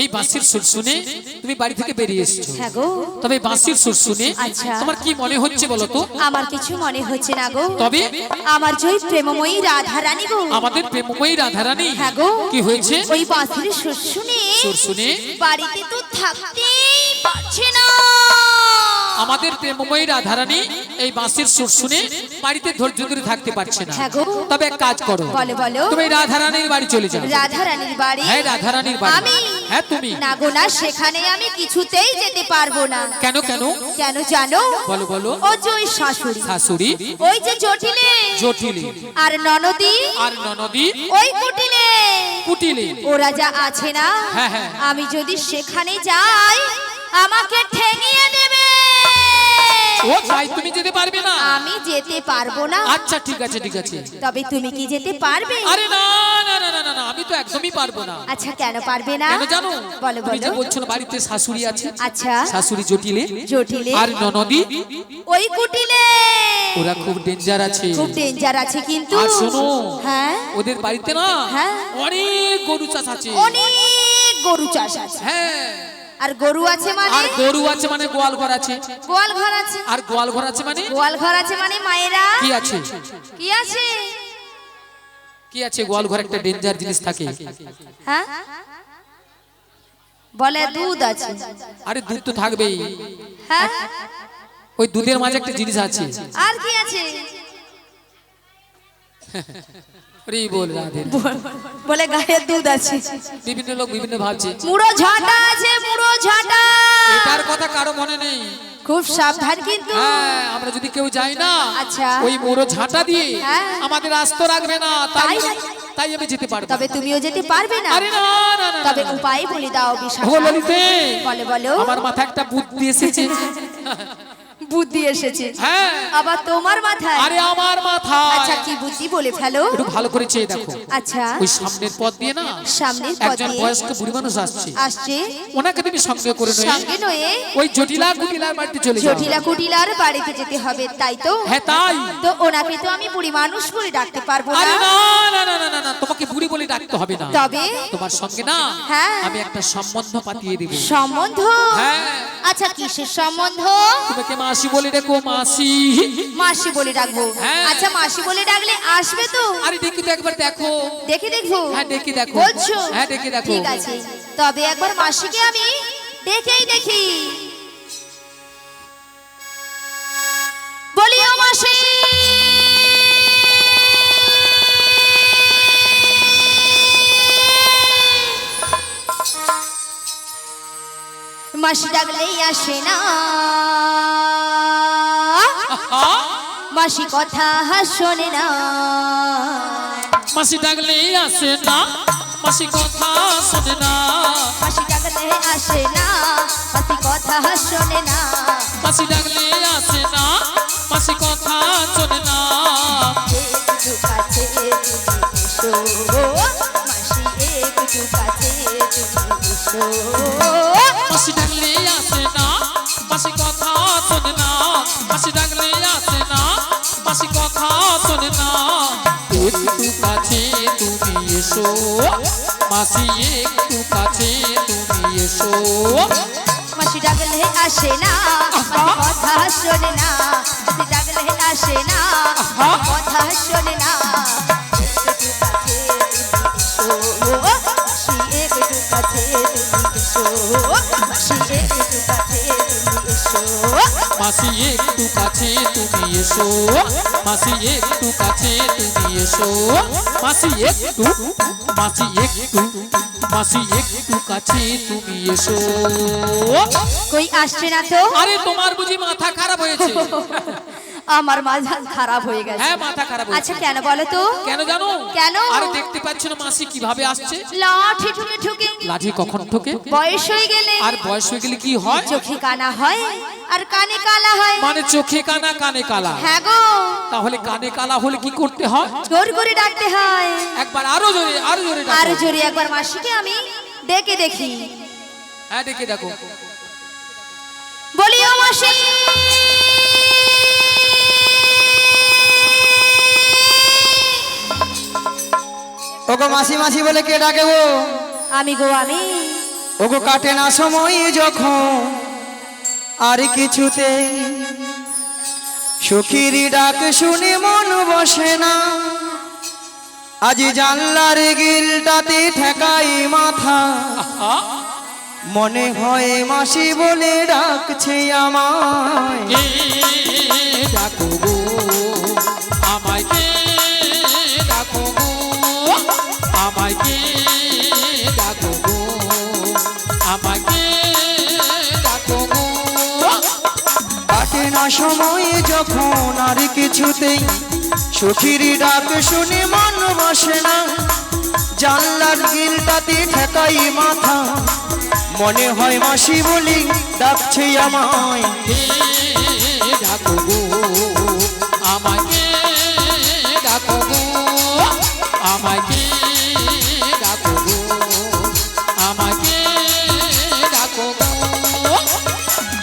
এই বাঁশির সুর শুনে তুমি বাড়ি থেকে বেরিয়ে এসেছো। হ্যাঁ গো। তবে বাঁশির সুর শুনে তোমার কি মনে হচ্ছে বলো তো? আমার কিছু মনে হচ্ছে না গো। তবে আমার জয় প্রেমময়ী রাধা রানী গো। আমাদের প্রেমময়ী রাধা রানী। হ্যাঁ গো। কি হয়েছে? ওই বাঁশির সুর শুনে বাড়িতে তো থাকতেই পারছে না। আমাদের প্রেমময়ী রাধা রানী এই বাঁশির সুর শুনে বাড়িতে ধৈর্য ধরে থাকতে পারছে না। হ্যাঁ গো। তবে এক কাজ করো, বলো বলো। তুমি রাধা রানীর বাড়ি চলে যাও। রাধা রানীর বাড়ি? হ্যাঁ, রাধা রানীর বাড়ি। আমি? হ্যাঁ তুমি। না গো না, সেখানে আমি কিছুতেই যেতে পারবো না। কেন কেন? কেন জানো? বলো বলো। ও যে ওই শাশুড়ি, শাশুড়ি, ওই যে জটিলে, জটিলে, আর ননদি, আর ননদি, ওই কুটিলে, কুটিলে, ওরা যা আছে না, হ্যাঁ হ্যাঁ, আমি যদি সেখানে যাই আমাকে ঠেঙিয়ে দেবে। ও তাই তুমি যেতে পারবে না? আমি যেতে পারবো না। আচ্ছা ঠিক আছে ঠিক আছে। তবে তুমি কি যেতে পারবে? আরে না না না না না, আমি তো একদমই পারবো না। আচ্ছা কেন পারবে না? কেন জানো? বলো তুমি যে বলো। বলছো না বাড়িতে শাশুড়ি আছে। আচ্ছা। শাশুড়ি জটিলে, জটিলে, আর ননদি, ওই কুটিলে, ওরা খুব ডেঞ্জার আছে। খুব ডেঞ্জার আছে কিন্তু। আর শোনো, হ্যাঁ, ওদের বাড়িতে না হ্যাঁ অনেক গরু চাষ আছে। অনেক গরু চাষ আছে। হ্যাঁ, আর গরু আছে মানে? আর গরু আছে মানে গোয়াল ঘর আছে। গোয়াল ঘর আছে। আর গোয়াল ঘর আছে মানে? গোয়াল ঘর আছে মানে মায়েরা কি আছে? কি আছে? কি আছে? গোয়াল ঘর একটা ডেঞ্জার জিনিস থাকে। হ্যাঁ, বলে দুধ আছে। আরে দুধ তো থাকবেই। হ্যাঁ, ওই দুধের মাঝে একটা জিনিস আছে। আর কি আছে? আরে বল রাধে, বলে গায়ের দুধ আছে। বিভিন্ন লোক বিভিন্ন ভাবছে। মুড়ো ঝাঁটা আছে, মুড়ো ঝাঁটা। এটার কথা কারো মনে নেই। খুব সাবধান কিন্তু। হ্যাঁ, আমরা যদি কেউ যাই না, আচ্ছা, ওই মোড়ো ঝাঁটা দিয়ে হ্যাঁ, আমাদের আস্ত রাখবে না। তাই আমি যেতে পারবো। তবে তুমিও যেতে পারবে না? আরে না না না, তবে উপায় বলে দাও বিশাখা। ও ললিতে, বলো বলো। আমার মাথায় একটা বুদ্ধি এসেছে। বুদ্ধি এসেছে? হ্যাঁ, আবার তোমার মাথায়? আরে আমার মাথায়। আচ্ছা কি বুদ্ধি বলে ফেলো। একটু ভালো করে চেয়ে দেখো। আচ্ছা, ওই সামনের পথ দিয়ে না সামনের পথ একজন দিয়ে বয়স্ক বুড়ি মানুষ আসছে। আসছে। ওনাকে তুমি সঙ্গে করে নয়ে সঙ্গে নয়ে ওই জটিলা কুটিলার বাড়িতে চলে যাও। জটিলা কুটিলার বাড়িতে যেতে হবে, তাই তো? হ্যাঁ তাই। তো ওনাকে তো আমি বুড়ি মানুষ বলে ডাকতে পারবো আরে না। না না না না না, তোমাকে বুড়ি বলে ডাকতে হবে না। তবে তোমার সঙ্গে না হ্যাঁ, আমি একটা সম্বন্ধ পাতিয়ে দেব। সম্বন্ধ? হ্যাঁ। আচ্ছা কিসের সম্বন্ধ? তোমাকে মাসি বলে ডেকো, মাসি। মাসি বলে ডাকবো? হ্যাঁ। আচ্ছা মাসি বলে ডাকলে আসবে তো? আরে দেখি তো একবার দেখো। দেখে দেখবো? হ্যাঁ দেখি দেখো। বলছো? হ্যাঁ দেখি দেখো। ঠিক আছে, তবে একবার মাসিকে আমি দেখেই দেখি। বলি ও মাসি, মাসি ডাকলেই আসে না। মাসি কথা শোনে না। মাসি ডাকলে আসে না, মাসি কথা শোনে না। মাসি ডাকলে আসে না, মাসি কথা শোনে না। মাসি ডাকলে আসে না, মাসি কথা শোনে না। একটু কাছে তুমি এসো, মাসি একটু কাছে তুমি এসো। মাসি ডাকলে আসে না, মাসি কথা শোনে না। মাসি ডাকলে আসে না, মাসি কথা শোনে না। একটু কাছে তুমি এসো, মাসি একটু কাছে তুমি এসো। মাসি ডাকলে আসে না, মাসি কথা শোনে না। মাসি ডাকলে আসে না, মাসি কথা শোনে না। একটু কাছে তুমি এসো, মাসি একটু কাছে তুমি এসো। মাসি একটু কাছে তুমি এসো। মাসি একটু কাছে তুমি এসো, মাসি একটু কাছে তুমি এসো। মাসি একটু, মাসি একটু, মাসি একটু কাছে তুমি এসো। কই আসছে না তো? আরে তোমার বুঝি মাথা খারাপ হয়েছে? আমার মাথা খারাপ হয়ে গেছে। হ্যাঁ মাথা খারাপ হয়েছে। আচ্ছা কেন বলো তো? কেন জানো? কেন? আরে দেখতে পাচ্ছ না মাসি কিভাবে আসছে? লাঠি ঠুকে ঠুকে। লাঠি কখন ঠোকে? বয়স হয়ে গেলে। আর বয়স হয়ে গেলে কি হয়? চোখে কানা হয় আর কানে কালা হয়। মানে চোখে কানা কানে কালা? হ্যাঁ গো। তাহলে কানে কালা হলে কি করতে হয়? জোর করে ডাকতে হয়। একবার আরো জোরে, আরো জোরে ডাকো। আরো জোরে একবার মাসিকে আমি ডেকে দেখি। হ্যাঁ ডেকে দেখো। বলি ও মাসি, ওগো মাসি মাসি বলে কে ডাকে গো? আমি গো আমি ওগো কাটে না সময় যখন আর কিছুতেই সখীর ডাক শুনে মন বসে না আজ জানলার গিলটাতে ঠেকাই মাথা মনে হয় মাসি বলে ডাকছে আমায় কে ডাকো গো আমায় কে ডাকো গো আমায় কে ডাকো গো আমায় কে ডাকো গো কাটে না সময় যখন আর কিছুতেই সখীর ডাক শুনে মন বসে না জানলার গিলটাতে ঠেকাই মাথা মনে হয় মাসি বলি ডাকছে আমায় কে ডাকো গো আমায় কে ডাকো গো আমায় কে ডাকো গো আমায় কে ডাকো গো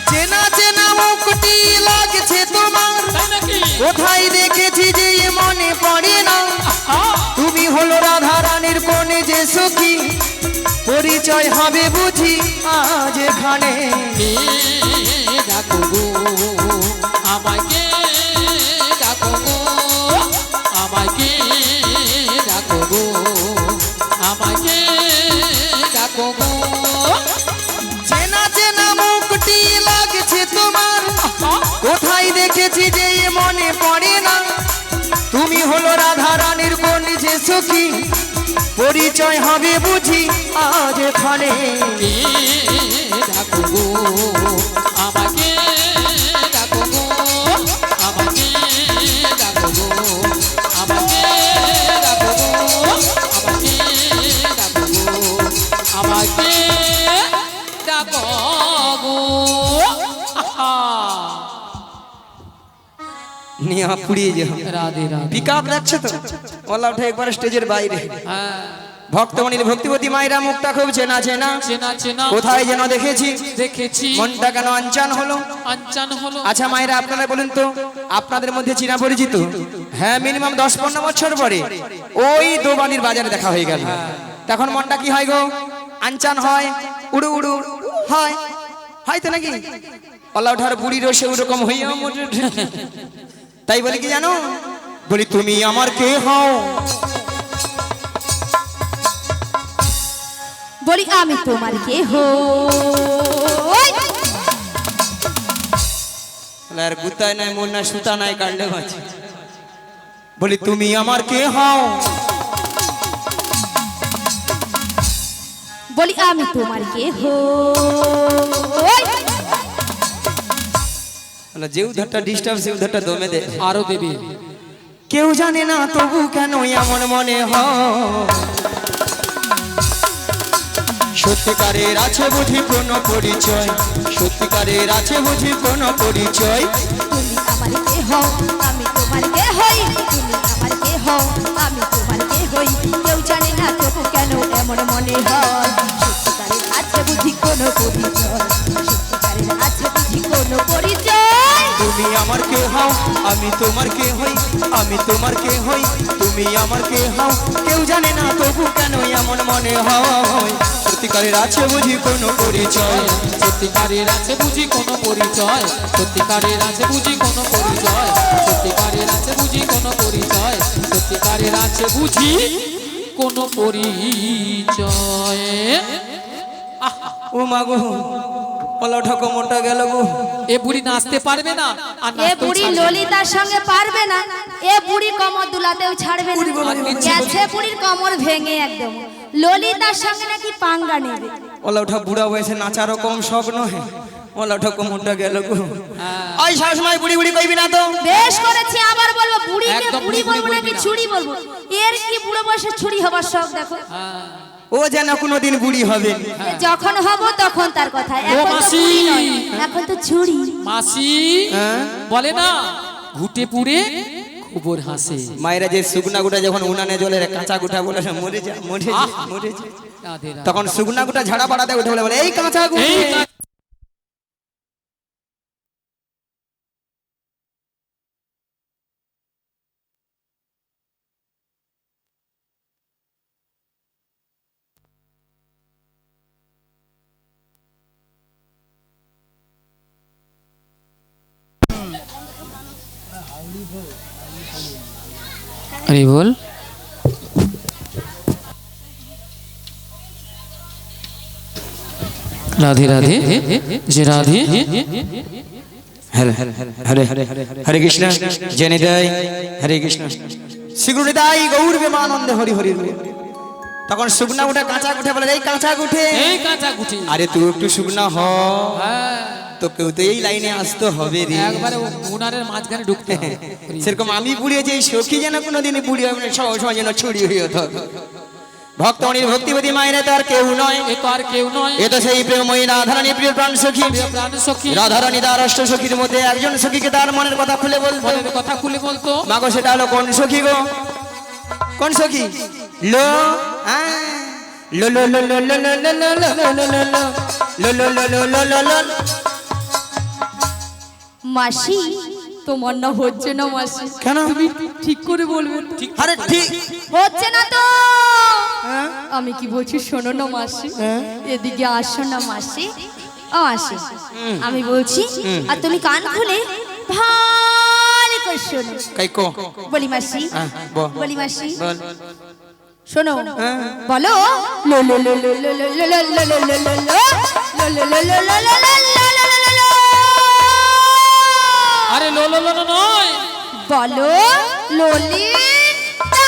চেনা চেনা মুখটি লাগছে তোমার তাই নাকি কোথায় দেখেছি যে এ মনে পড়ে না তুমি হলো রাধা রানীর কোণে যে সখী পরিচয় হবে বুঝি আজ এখানে কে ডাকো গো আমায় কে ডাকো গো আমায় কে ডাকো গো আমায় কে ডাকো গো চেনা চেনা মুখটি লাগছে তোমার কোথায় দেখেছি যে এ মনে পড়ে না তুমি হলো রাধা রানীর কোন যে সখী পরিচয় হবে বুঝি আজ এখানে কে ডাকো গো আমাকে ডাকো গো আমাকে ডাকো গো আমাকে ডাকো গো আমাকে ডাকো গো আমাকে ডাকো গো আহা। নিয়ে পুড়িয়ে যে রাধে রাধে পিক আপ যাচ্ছে তো ওলা উঠে একবার স্টেজের বাইরে হ্যাঁ ভক্তমণির ভক্তিবতী মায়েরা মুখটা খুব চেনা চেনা চেনা চেনা কোথায় যেন দেখেছি দেখেছি মনটা কেন আনচান হলো আনচান হলো আচ্ছা মায়েরা আপনারা বলুন তো আপনাদের মধ্যে চিনা পরিচিত হ্যাঁ মিনিমাম 10-15 বছর পরে ওই দোবানির বাজারে দেখা হয়ে গেল তখন মনটা কি হয় গো আনচান হয় উড়ু উড়ু হয় হয়তো নাকি ওলা ওঠার বুড়ি রসে ওরকম হইয়া তাই বলি কি জানো বলি তুমি আমার কে হও বলি আমি তোমার কে হো আর গুতায় নাই মন না সুতা নাই কাটলে মাছ বলি তুমি আমার কে হও বলি আমি তোমার কে হো যে উধারটা ডিস্টার্ব সে উধারটা দমে দে আরো দেবে কেউ জানে না তবু কেন এমন মনে হয় সত্যিকারের আছে বুঝি কোনো পরিচয় সত্যিকারের আছে বুঝি কোনো পরিচয় তুমি আমার কে হও আমি তোমার কে হই তুমি আমার কে হও আমি তোমার কে হই কেউ জানে না তবু কেন এমন মনে হয় সত্যিকারের আছে বুঝি কোনো পরিচয় সত্যিকারের আছে বুঝি কোনো পরিচয় তুমি আমার কে হও আমি তোমার কে হই আমি তোমার কে হই তুমি আমার কে হও কেউ জানে না তবু কেন এমন মনে হয় সত্যিকারের আছে বুঝি কোনো পরিচয় সত্যিকারের আছে বুঝি কোনো পরিচয় সত্যিকারের আছে বুঝি কোনো পরিচয় সত্যিকারের আছে বুঝি কোনো পরিচয় সত্যিকারের আছে বুঝি কোনো পরিচয় ও মা গো ওলা ঠকো মোটা গেল গো এ বুড়ি নাচতে পারবে না আর এ নাচতেও বুড়ি ছাড়বে না। ললিতার সঙ্গে পারবে না এ বুড়ি কমর দুলাতেও ছাড়বে না গেছে বুড়ির কমর ভেঙে একদম ললিতার সঙ্গে নাকি পাঙ্গা নেবে ওলা উঠা বুড়া বয়সে নাচারও কম শখ নয় ওলা ঠকো মোটা গেল গো ওই সবসময় বুড়ি বুড়ি কইবি না তো বেশ করেছি আবার বলবো বুড়িকে একদম বুড়ি বুড়ি বলবো বলবি নাকি না। ছুরি বলবো এর কি বুড়ো বয়সে ছুরি হবার শখ দেখো ও যেন কোনোদিন বুড়ি হবে যখন হব তখন তার কথা এখন তো মাসি। বুড়ি নয়, এখন তো ছুরি মাসি হ্যাঁ? বলে না ঘুটে পুড়ে খবর হাসে মায়েরা যে শুকনা গুটা যখন উনানে জলের কাঁচা গুটা বলে মরে যা মরে যা আহ! মরে যা রাধে রাধে। তখন শুকনা গুটা ঝাড়া পাড়াতে উঠে বলে এই কাঁচা এই গুটা अरे बोल राधे राधे जय राधे হরে হরে হরে কৃষ্ণ জয় নিতাই হরে কৃষ্ণ শ্রীগুরু নিতাই গৌর প্রেমানন্দে হরি হরি হরি। তখন শুকনা উঠে কাঁচা উঠে বলে এই কাঁচা উঠে এই কাঁচা গুটি আরে তুই একটু শুকনা হ হ্যাঁ তো কেউ তো এই লাইনে আসতে হবে রে। একবারে উনারের মাঝখানে ঢুকতে হবে। সেরকম আমি বুড়িয়েছি এই সখী যেন কোনোদিনই বুড়ি হবে না, সব সময় যেন ছড়ি হয়ে থাকে। ভক্তমণির ভক্তিপতি মায়েরা তো আর কেউ নয়, এ তো আর কেউ নয়, এ তো সেই প্রেমময়ী রাধারানী প্রিয় প্রাণ সখী। প্রিয় প্রাণ সখী রাধারানী তার অষ্ট সখীর মধ্যে একজন সখীকে তার মনের কথা খুলে বলতো। মনের কথা খুলে বলতো। মাগো সেটা হলো কোন সখী গো? কোন সখী? লো লো লো লো লো লো লো লো লো লো লো লো লো লো লো লো লো লো। মাসি তোমার না হচ্ছে না মাসি, কেন? তুমি ঠিক করে বলবে তো? আরে ঠিক হচ্ছে না তো। আমি কি বলছি শোনো না মাসি, এদিকে আসো না মাসি। ও মাসি আমি বলছি আর তুমি কান খুলে ভালো করে শোনো। কাইকো বলি মাসি, বলি মাসি শোনো, বলো লো লো লো লো লো লো লো লো লো লো লো লো লো লো লো লো লো লো লো। আরে লো লো লো নয়, বলো ললিতা।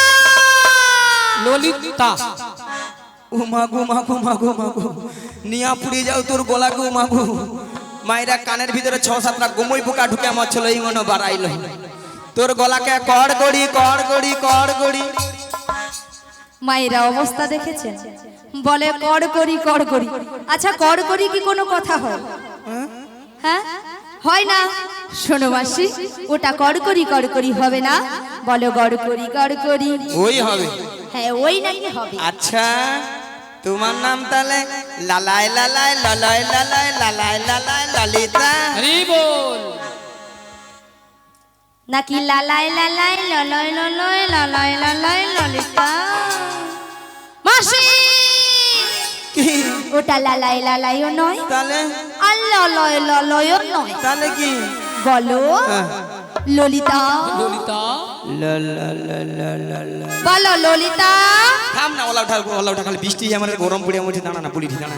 ললিতা। ও মাগো মাগো মাগো মাগো, নিয়া পুড়িয়ে যাও তোর গলা গো মাগো। মায়েরা কানের ভিতরে ৬-৭টা গোমই পোকা ঢুকে আমার ছিল এই মনে বাড়াইল। তোর গলাকে কড় গড়ি কড় গড়ি কড় গড়ি। মায়েরা অবস্থা দেখেছেন, বলে কর করি কর করি। আচ্ছা কর করি কি কোনো কথা হয়? হ্যাঁ হয় না। শোনো মাসি, ওটা কর করি হবে না, বলো গড় করি। ওই হবে। হ্যাঁ ওই নাকি হবে। আচ্ছা তোমার নাম তাহলে লালাই লালাই লালাই লালাই লালাই লালাই ললিতা আরে বল নাকি লালাই লালাই ললয় ললয় ললয় ললয় ললিতা। মাসি কি? ওটা লালাই লালাইও নয় তাহলে আর ললয় ললয়ও নয়, তাহলে কি? বলো ললিতা। ললিতা। লা লা লা লা লা লা। বলো ললিতা। থাম না, ওলা উঠা খালি বৃষ্টি আমার গরম পড়ে আমার দাঁড়া না পুলি দাঁড়া।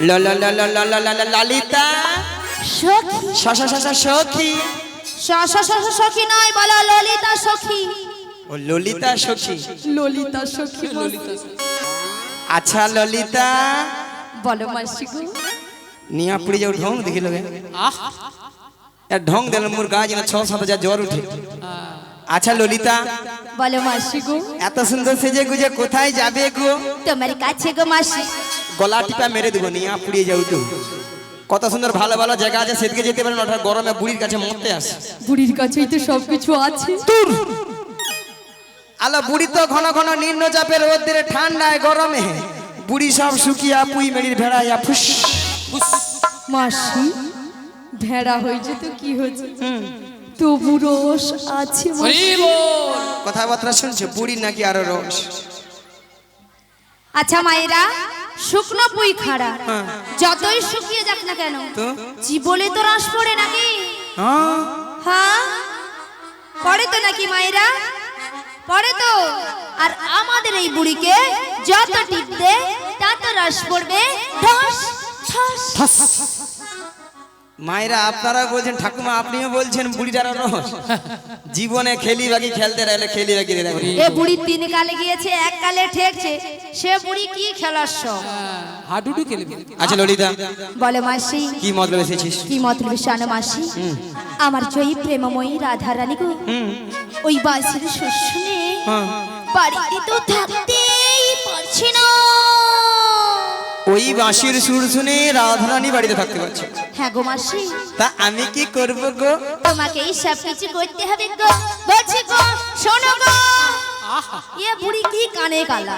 লা লা লা লা লা লা লা লা ললিতা সখী। শশা শশা সখী। সখী নয়, বলো ললিতা সখী। ও ললিতা সখী। ললিতা সখী। ললিতা। আচ্ছা ললিতা বলো মাসি গো। নিয়া পুড়ে যাও ঢং দেখি লগে আহ এর ঢং দিল মোর গা যেন ৬-৭ হাজার জ্বর উঠে। আচ্ছা ললিতা বলো মাসি গো। এত সুন্দর সেজে গুজে কোথায় যাবে গো? তোমার কাছে গো মাসি। গলা টিপা মেরে দেবো, নিয়া পুড়িয়ে যাও তো। কত সুন্দর ভালো ভালো জায়গা আছে, সেদিকে যেতে পারেন, ওটা গরমে বুড়ির কাছে মরতে আসে। বুড়ির কাছেই তো সবকিছু আছে। আলো বুড়ি তো ঘন ঘন নিম্নচাপের রোদ্রে ঠান্ডায় গরমে বুড়ি সব শুকিয়া পুই মেরির ভেড়াইয়া ফুস। মাসি ভেড়া হয়েছে তো কি হয়েছে, তবু রস আছে আরে মাসি। বল কথাবার্তা শুনছে বুড়ি নাকি আরো রস। আচ্ছা মায়েরা, শুকনো পুই খাড়া যতই শুকিয়ে যাক না কেন, তো জীবনে তো রস পড়ে নাকি? হ্যাঁ হ্যাঁ পড়ে তো নাকি মায়েরা, পড়ে তো। আর আমাদের এই বুড়িকে যত টিপবে তত রস পড়বে, ঠস ঠস। মায়েরা আপনারা বলছেন, ঠাকুমা আপনিও বলছেন বুড়িটার রস। জীবনে খেলি বাকি খেলতে রাখলে খেলি বাকি এ বুড়ি 3 কালে গিয়েছে, 1 কালে ঠেকছে, সে বুড়ি কি খেলার সব। হাডুডু খেলবে। আচ্ছা ললিতা বলে মাসি কি মতলব এসেছিস? কি মতলব শানো মাসি, আমার জয়ী প্রেমময়ী রাধা রানী গো, ওই বাঁশির সুর শুনে বাড়িতে তো থাকতেই পারছি না। ওই বাঁশির সুর শুনে রাধারানী বাড়িতে থাকতে পারছে। হ্যাঁ গো মাসি, তা আমি কি করব গো? তোমাকেই সব কিছু করতে হবে গো। বলছি গো শোনো গো, এ বুড়ি কি কানে কালা।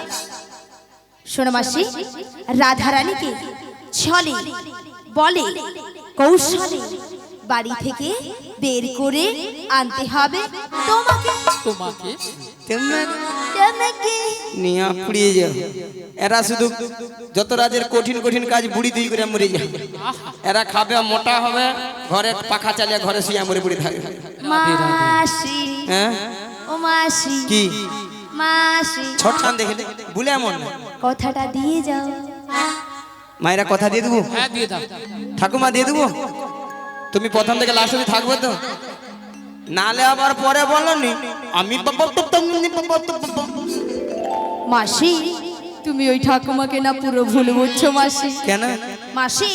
শোনো মাসি, রাধা রানীকে ছলে বলে কৌশলে বাড়ি থেকে বের করে আনতে হবে তোমাকে। তোমাকে তোমাকে নিয়া পুড়িয়ে যাও। এরা শুধু যত রাজের কঠিন কঠিন কাজ বুড়ি দুই করে মরে যায়। এরা খাবে মোটা হবে, ঘরে পাখা চালিয়ে ঘরে শুয়ে মরে পড়ে থাকবে। রাধে রাধে। মাসি হ্যাঁ ও মাসি কি মাসি ছট টান দেখে বলে এমন না। কথাটা দিয়ে যাও। মায়েরা কথা দিয়ে দেবো, হ্যাঁ দিয়ে দাও। ঠাকুমা দিয়ে দেবো। তুমি প্রথম থেকে লাস্ট অবধি থাকবে তো, নালে আবার পরে বলো নি আমি মাসি তুমি ওই ঠাকুমাকে না পুরো ভুল বুঝছো মাসি। কেন? মাসি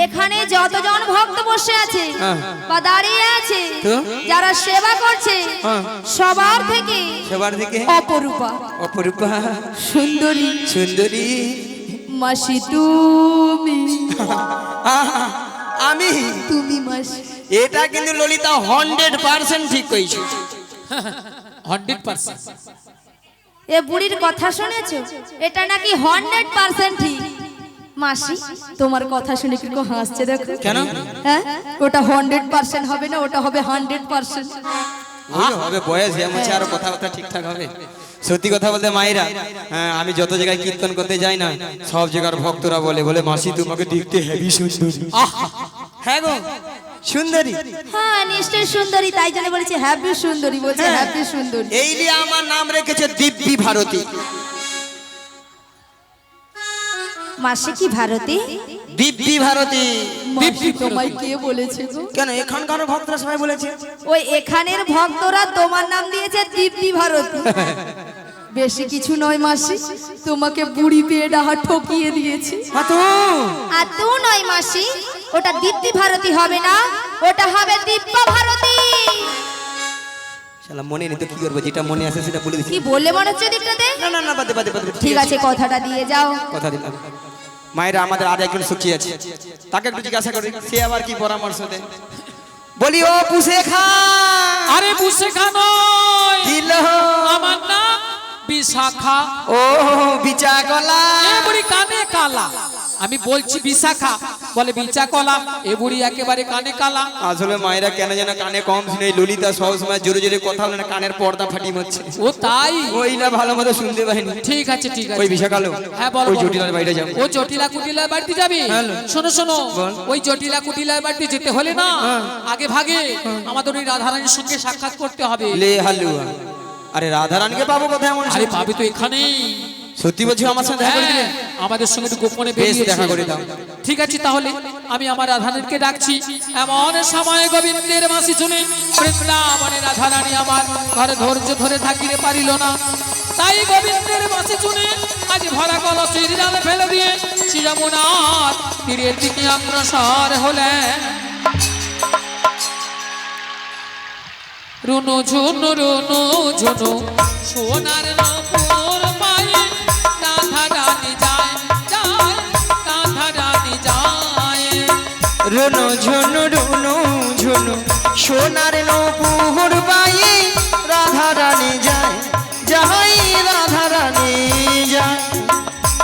এখানে যতজন ভক্ত বসে আছে হ্যাঁ। বা দাঁড়িয়ে আছে তো? যারা সেবা করছে হ্যাঁ। সবার থেকে সবার দিকে অপরূপা অপরূপা সুন্দরী সুন্দরী মাসি তুমি আমি। তুমি মাসি। এটা কিন্তু ললিতা 100% ঠিক কইছে। 100%। এ বুড়ির কথা শুনেছো? এটা নাকি 100% ঠিক। মাসি তোমার কথা শুনে কি হাসছে দেখো। কেন? হ্যাঁ ওটা 100% হবে না, ওটা হবে 100%। ওই হবে বয়স যেমন আছে আরো কথাবার্তা ঠিকঠাক হবে। সত্যি কথা বলতে মায়েরা, হ্যাঁ আমি যত জায়গায় কীর্তন করতে যাই না সব জায়গার ভক্তরা বলে বলে মাসি তোমাকে দেখতে হেভি সুন্দরী। হ্যাঁ গো সুন্দরী। হ্যাঁ নিশ্চয় সুন্দরী, তাই জন্য বলেছি হ্যাপি সুন্দরী, বলছে হ্যাঁ। হ্যাপি সুন্দরী। এই নিয়ে আমার নাম রেখেছে দিব্যি ভারতী। মাসি কি ভারতী? দিব্যি ভারতী। মাসি তোমায় কে বলেছে গো? কেন এখানকার ভক্তরা সবাই বলেছে। ওই এখানের ভক্তরা তোমার নাম দিয়েছে দিব্যি ভারতী। বেশি কিছু নয় মাসি, তোমাকে বুড়ি পেয়ে ডাহা ঠকিয়ে দিয়েছে। আর তো নয় মাসি, ওটা দিব্যি ভারতী হবে না, ওটা হবে দিব্যা ভারতী। শালা মনে নেই তো কি করবো, যেটা মনে আছে সেটা বলে দিচ্ছি। কি বললে মনে হচ্ছে দিকটাতে? না না না বাদে বাদে বাদে। ঠিক আছে কথাটা দিয়ে যাও। কথা দিলাম। মায়েরা আমাদের আর একজন সুখী আছে, তাকে একটু জিজ্ঞাসা করি সে আবার কি পরামর্শ দেয়। বলি ও পুষে খা। আরে বুঝছে নয়, কিলো আমার নাম বিশাখা। ও বিচা গলা। এ বুড়ি কানে কালা। আমি বলছি বিশাখা, বলে বিচা কলা। এ বুড়ি একেবারে কানে কালা। আসলে মায়েরা কেন যেন কানে কম শুনে, ললিতা সবসময় জোরে জোরে কথা বলে না, কানের পর্দা ফাটি হচ্ছে। ও তাই? ওই না ভালো মতো শুনতে পাইনি। ঠিক আছে ঠিক আছে। ওই বিশাখালো হ্যাঁ বলো ওই বলো। জটিলার বাইরে যাও। ও জটিলা কুটিলার বাড়িতে যাবি? হ্যাঁ। শোনো শোনো, বল। ওই জটিলা কুটিলার বাড়িতে যেতে হলে না আগে ভাগে আমাদের ওই রাধারানীর সঙ্গে সাক্ষাৎ করতে হবে। লে হালুয়া। আরে রাধারানীকে পাবো কোথায় এমন? আরে পাবি তো এখানেই। সত্যি বলছি আমার সাথে দেখা করে দিলে? আমাদের সঙ্গে একটু গোপনে বেশ, বেরিয়ে দেখা করে দাও। ঠিক আছে তাহলে আমি আমার রাধারানীকে ডাকছি। এমন সময় গোবিন্দের মাসি শুনে বৃন্দাবনে রাধারানী আমার ঘরে ধৈর্য ধরে থাকিতে পারিল না। তাই গোবিন্দের মাসি শুনে আজ ভরা কলসির জালে ফেলে দিয়ে শ্রীরামনাথ তীরের দিকে অগ্রসর হলেন। রুনু ঝুনু সোনার নপুর পায়ে রাধা রানী যায় যায়, রাধা রানী যায়। রুনু ঝুনু সোনার নপুর পায়ে রাধা রানী যায়, যাই রাধা রানী যায়।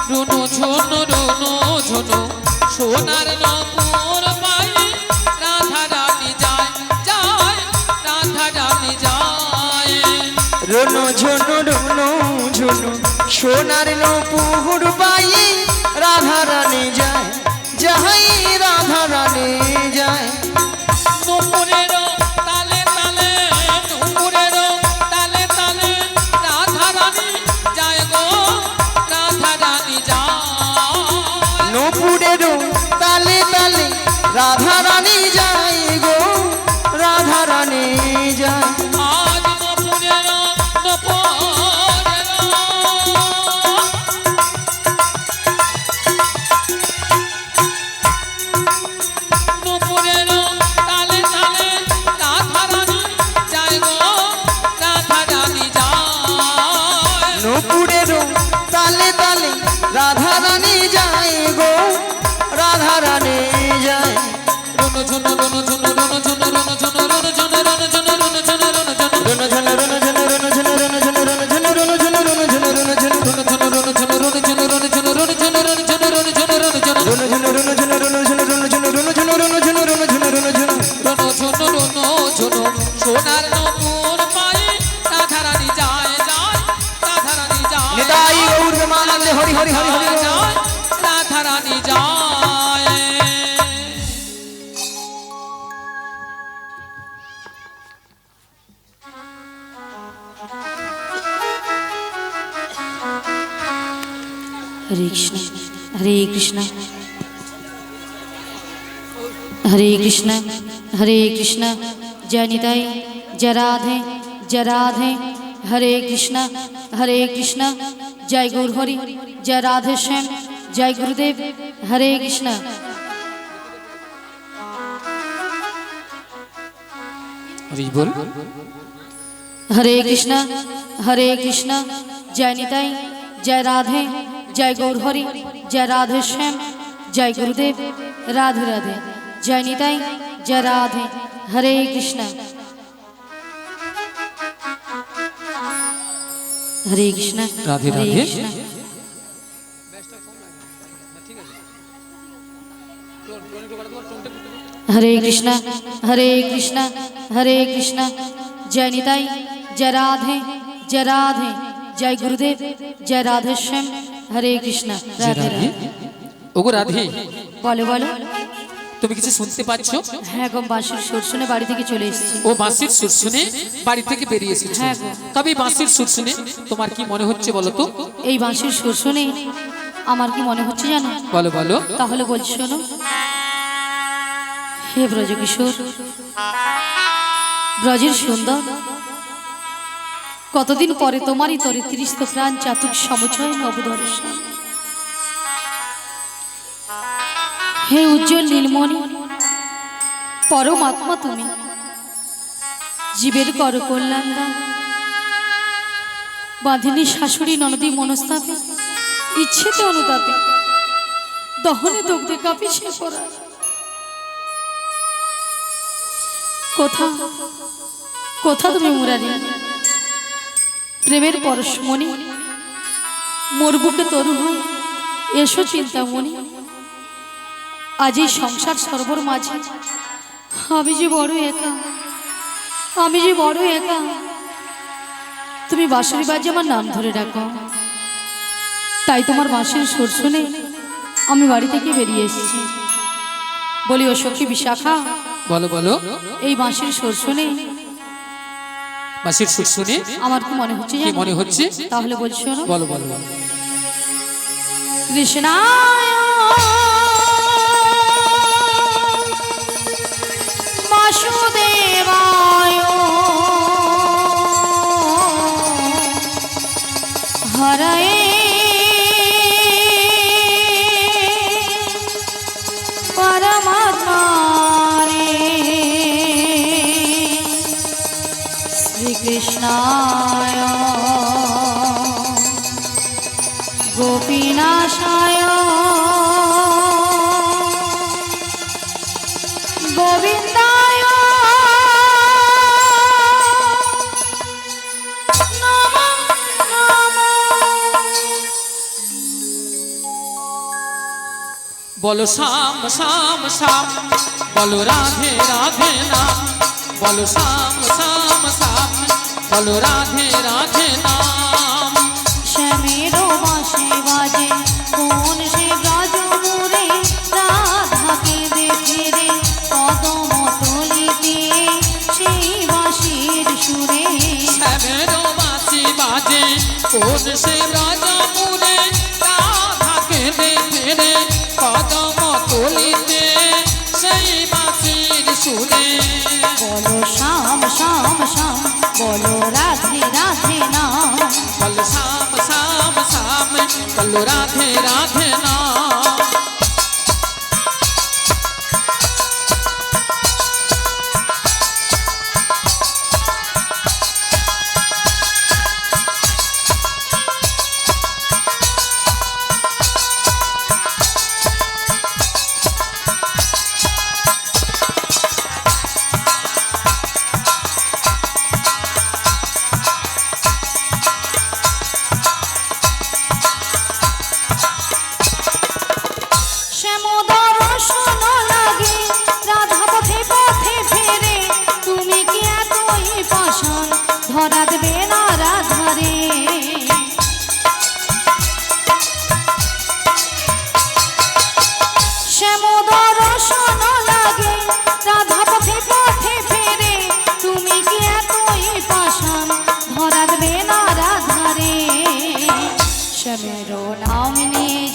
রুনু ঝুনু সোনার নপুর পায়ে রাধা রানী যায় যায়, রাধা রানী যায়। রুনু ঝুনু সোনার নপুর পায়ে রাধা রানী যায়, যাই রাধা রানী যায়। নুপুরের তালে তালে, নুপুরের তালে তালে রাধা রানী যায় গো, রাধা রানী যায়। নপুরের তালে তালে রাধা রানী যায় গো, রাধা রানী যায়। আজ নুপুরের নুপুরের তালে তালে রাধা রানী যায় গো, রাধা রানী যায়। নপুরের তালে তালে রাধা রানী যায় গো, রাধা রানী যায়। রুনু ঝুনু রুনু ঝুনু রুনু ঝুনু রুনু ঝুনু রুনু ঝুনু রুনু ঝুনু রুনু ঝুনু हरे कृष्ण हरे कृष्ण हरे कृष्ण हरे कृष्ण जय निताई जय राधे जय राधे हरे कृष्ण जय गौर हरि जय राधे श्याम जय गुरुदेव हरे कृष्ण हरि बोल हरे कृष्ण जय निताई जय राधे जय गौर हरि जय राधे श्याम जय गुरुदेव राधे राधे जय निताई जय राधे हरे कृष्ण राधे हरे राधे कृष्ण हरे कृष्ण हरे कृष्ण जय निताई जय राधे जय गुरुदेव जय राधे श्याम हरे कृष्ण राधे राधे ওগো রাধে बोलो बोलो তুমি কিছু শুনতে পাচ্ছো? হ্যাঁ গো বাঁশির সুর শুনে বাড়ি থেকে চলে এসেছি ও বাঁশির সুর শুনে বাড়ি থেকে বেরিয়ে এসেছো। হ্যাঁ গো। তবে বাঁশির সুর শুনে তোমার কি মনে হচ্ছে বলো তো? এই বাঁশির সুর শুনে আমার কি মনে হচ্ছে জানো? বলো বলো। তাহলে বলছি শোনো হে ব্রজকিশোর ব্রজের সুন্দর কতদিন পরে তোমারই তরে ত্রিস্ত প্রাণ চাতুক সমচয় নবদর্শন হে উজ্জ্বল নীলমণি পরমাত্মা তুমি জীবের কর কল্যাণ দান বাঁধিনী শাশুড়ি ননদী মনস্তাপে ইচ্ছেতে অনুতাপে দহনে দগ্ধে কাঁপি সে পড়া কোথা কোথা তুমি মুরারি প্রেমের পরশমণি মোর বুকে তরু হয় এসো চিন্তামণি আজ এই সংসার সর্বর মাঝে আমি যে বড় একা তুমি বাঁশির বাজে আমার নাম ধরে ডাকো তাই তোমার বাঁশির সুর শুনে আমি বাড়ি থেকে বেরিয়ে এসেছি বলি ও সখী বিশাখা বলো বলো। এই বাঁশির সুর শুনে বাঁশির সুর শুনে আমার কি মনে হচ্ছে কি জানো? মনে হচ্ছে? তাহলে বলছি শোনো বলো বলো বলো। কৃষ্ণায় বাসুদেবায় হরয়ে পরমাত্মারে শ্রীকৃষ্ণায় গোপীনাশায় গোবিন্দায় নমঃ বলো শাম শাম শাম বলো রাধে রাধে নাম বলো শাম শাম শাম বলো রাধে রাধে নাম শ্যামের বাঁশি বাজে কোন সে ব্রজ মুরে রাধাকে দেখে রে কদম তলিতে সেই বাঁশির সুরে শ্যামের বাঁশি বাজে কোন সে ব্রজমুরে রাধাকে দেখে রে কদম তলিতে সেই বাঁশির সুরে বলো শ্যাম শ্যাম শ্যাম বলো রাধে রাধে নাম বলো শাম শাম শাম বলো রাধে রাধে নাম ধরা দেবে না রাধারে শ্যামোদর শোন লাগে রাধা পথে পথে ফেরে তুমি কি এতই পাষাণ ধরা দেবে না রাধারে শ্যামের নাম নিয়ে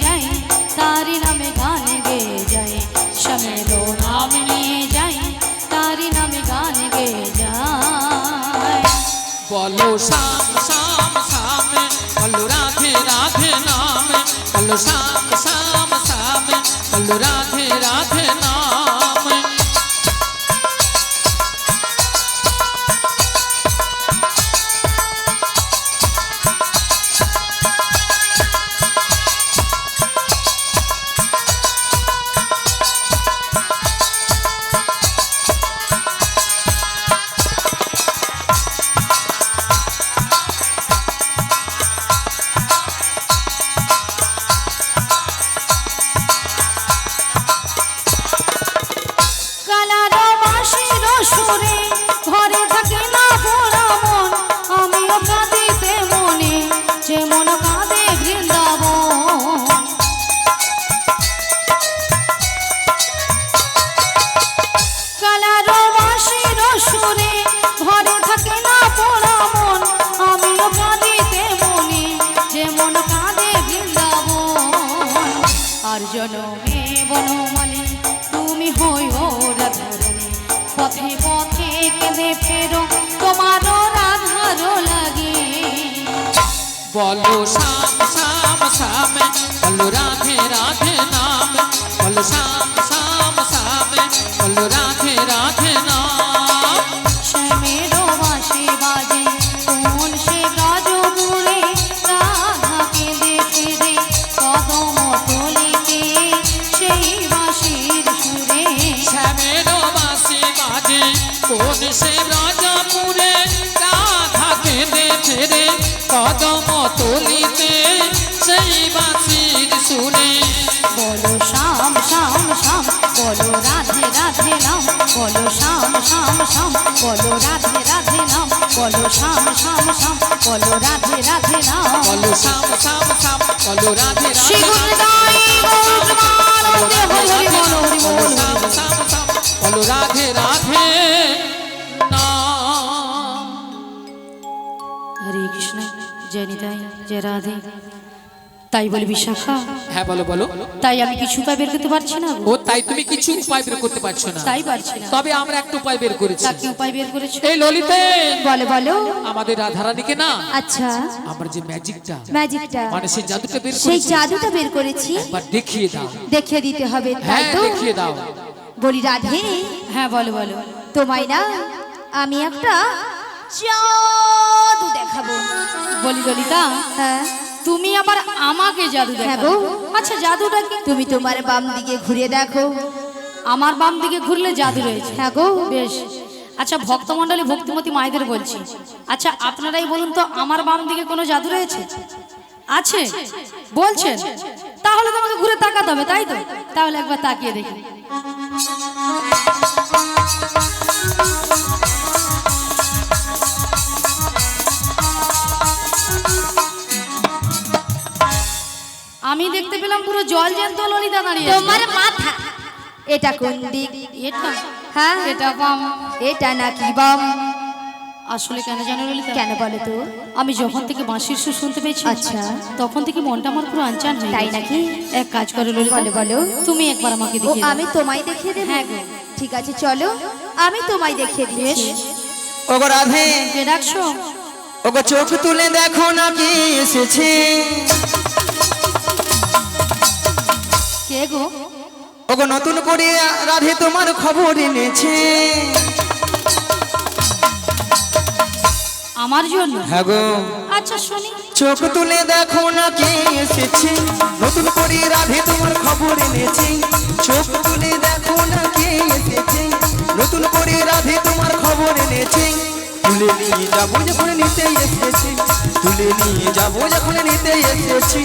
বলো শ্যাম শ্যাম শ্যামে বলো রাধে রাধে নামে বলো শ্যাম শ্যাম শ্যামে বলো রাধে রাধে নামে কালারো বাঁশির সুরে ঘরে থাকে না ভোলা মন, আমিও কাঁদিতে মনে যেমন কাঁদে বৃন্দাবন। কালারো বাঁশির সুরে ঘরে থাকে না ভোলা মন, আমিও কাঁদিতে মনে যেমন কাঁদে বৃন্দাবন। আর জনমে বনমালী তুমি হইও রাধারানী, পথে পথে কেঁদে ফেরো তোমারও রাধারো লাগে। বলো শ্যাম শ্যাম শ্যামে বলো রাধে রাধে নামে বলো শ্যাম শ্যাম শ্যামে বলো রাধে রাধে নাম শ্যামেরও বাঁশি বাজে কোন সে ব্রজপুরে, রাধা কেঁদে ফেরে কদম তলিতে সেই বাঁশির সুরে। শ্যামেরও বাঁশি বাজে কোন সে রাজাপুরে, রাধা কেঁদে ফেরে কদম তলিতে সেই বাঁশির সুরে। বলো শ্যাম শ্যাম শ্যাম বলো রাধে রাধে নাম, বলো শ্যাম শ্যাম শ্যাম বলো রাধে রাধে নাম, বলো শ্যাম শ্যাম শ্যাম বলো রাধে রাধে নাম। বলো শ্যাম শ্যাম শ্যাম বলো রাধে রাধে শ্রী নাম। গুরুদাই গৌরমানন্দে হরি বল হরি বল বলো হরি শ্যাম বল। শ্যাম শ্যাম বলো রাধে রাধে নাম। হরে কৃষ্ণ, জয় নিতাই, জয় রাধে। তাই বলি বিশাখা, হ্যাঁ বলো বলো। তাই আমি কিছু উপায় বের করতে পারছি না গো। ও তাই তুমি কিছু উপায় বের করতে পারছো না? তাই পারছি না। তবে আমরা একটা উপায় বের করেছি। তা কি উপায় বের করেছো? এই ললিতে বলো বলো। আমাদের রাধারানীকে না আচ্ছা, আমরা যে ম্যাজিকটা ম্যাজিকটা, মানে সেই জাদুটা বের সেই করেছি জাদুটা বের করেছি, একবার দেখিয়ে দাও। দেখিয়ে দিতে হবে তাই হ্যাঁ তো? দেখিয়ে দাও। বলি রাধে, হ্যাঁ বলো বলো। তোমায় না আমি একটা জাদু দেখাবো। বলি ললিতা, হ্যাঁ তুমি আবার আমাকে জাদু দেখাবো? আচ্ছা জাদুটা কি? তুমি তোমার বাম দিকে ঘুরে দেখো। আমার বাম দিকে ঘুরলে জাদু রয়েছে? হ্যাঁ গো। বেশ, আচ্ছা ভক্তমণ্ডলী ভক্তিমতী মায়েদের বলছি, আচ্ছা আপনারাই বলুন তো আমার বাম দিকে কোনো জাদু রয়েছে? আছে বলছেন? তাহলে তোমাকে ঘুরে তাকাতে হবে তাই তো? তাহলে একবার তাকিয়ে দেখি। আমি দেখতে পেলাম পুরো জল জ্যান্ত ললিতা দাঁড়িয়ে আছে। তোমার মাথা এটা কোন দিক? এটা হ্যাঁ এটা বাম। এটা নাকি বাম? আসলে কেন জানো ললিতা? কেন বলো তো? আমি যখন থেকে বাঁশির সুর শুনতে পেয়েছি, আচ্ছা। তখন থেকে মনটা আমার পুরো আনচান হয়ে তাই গেছে। নাকি? এক কাজ করো ললিতা, বলো, বলো। তুমি একবার আমাকে ও দেখিয়ে দাও। আমি তোমায় দেখিয়ে দেব? হ্যাঁ গো। ঠিক আছে চলো, আমি তোমায় দেখিয়ে দিচ্ছি। ওগো রাধে, কে ডাকছো? ওগো চোখ তুলে দেখো না কে এসেছে। কে গো? ওগো নতুন করে রাধে তোমার খবর এনেছে। আমার জন্য? হ্যাঁ গো, আচ্ছা শুনি। চোখ তুলে দেখো না কে এসেছে, নতুন করে রাধে তোমার খবর এনেছে। চোখ তুলে দেখো না কে এসেছে, নতুন করে রাধে তোমার খবর এনেছে। তুলে নিয়ে যাবো যখন নিতে এসেছি, তুলে নিয়ে যাবো যখন নিতে এসেছি।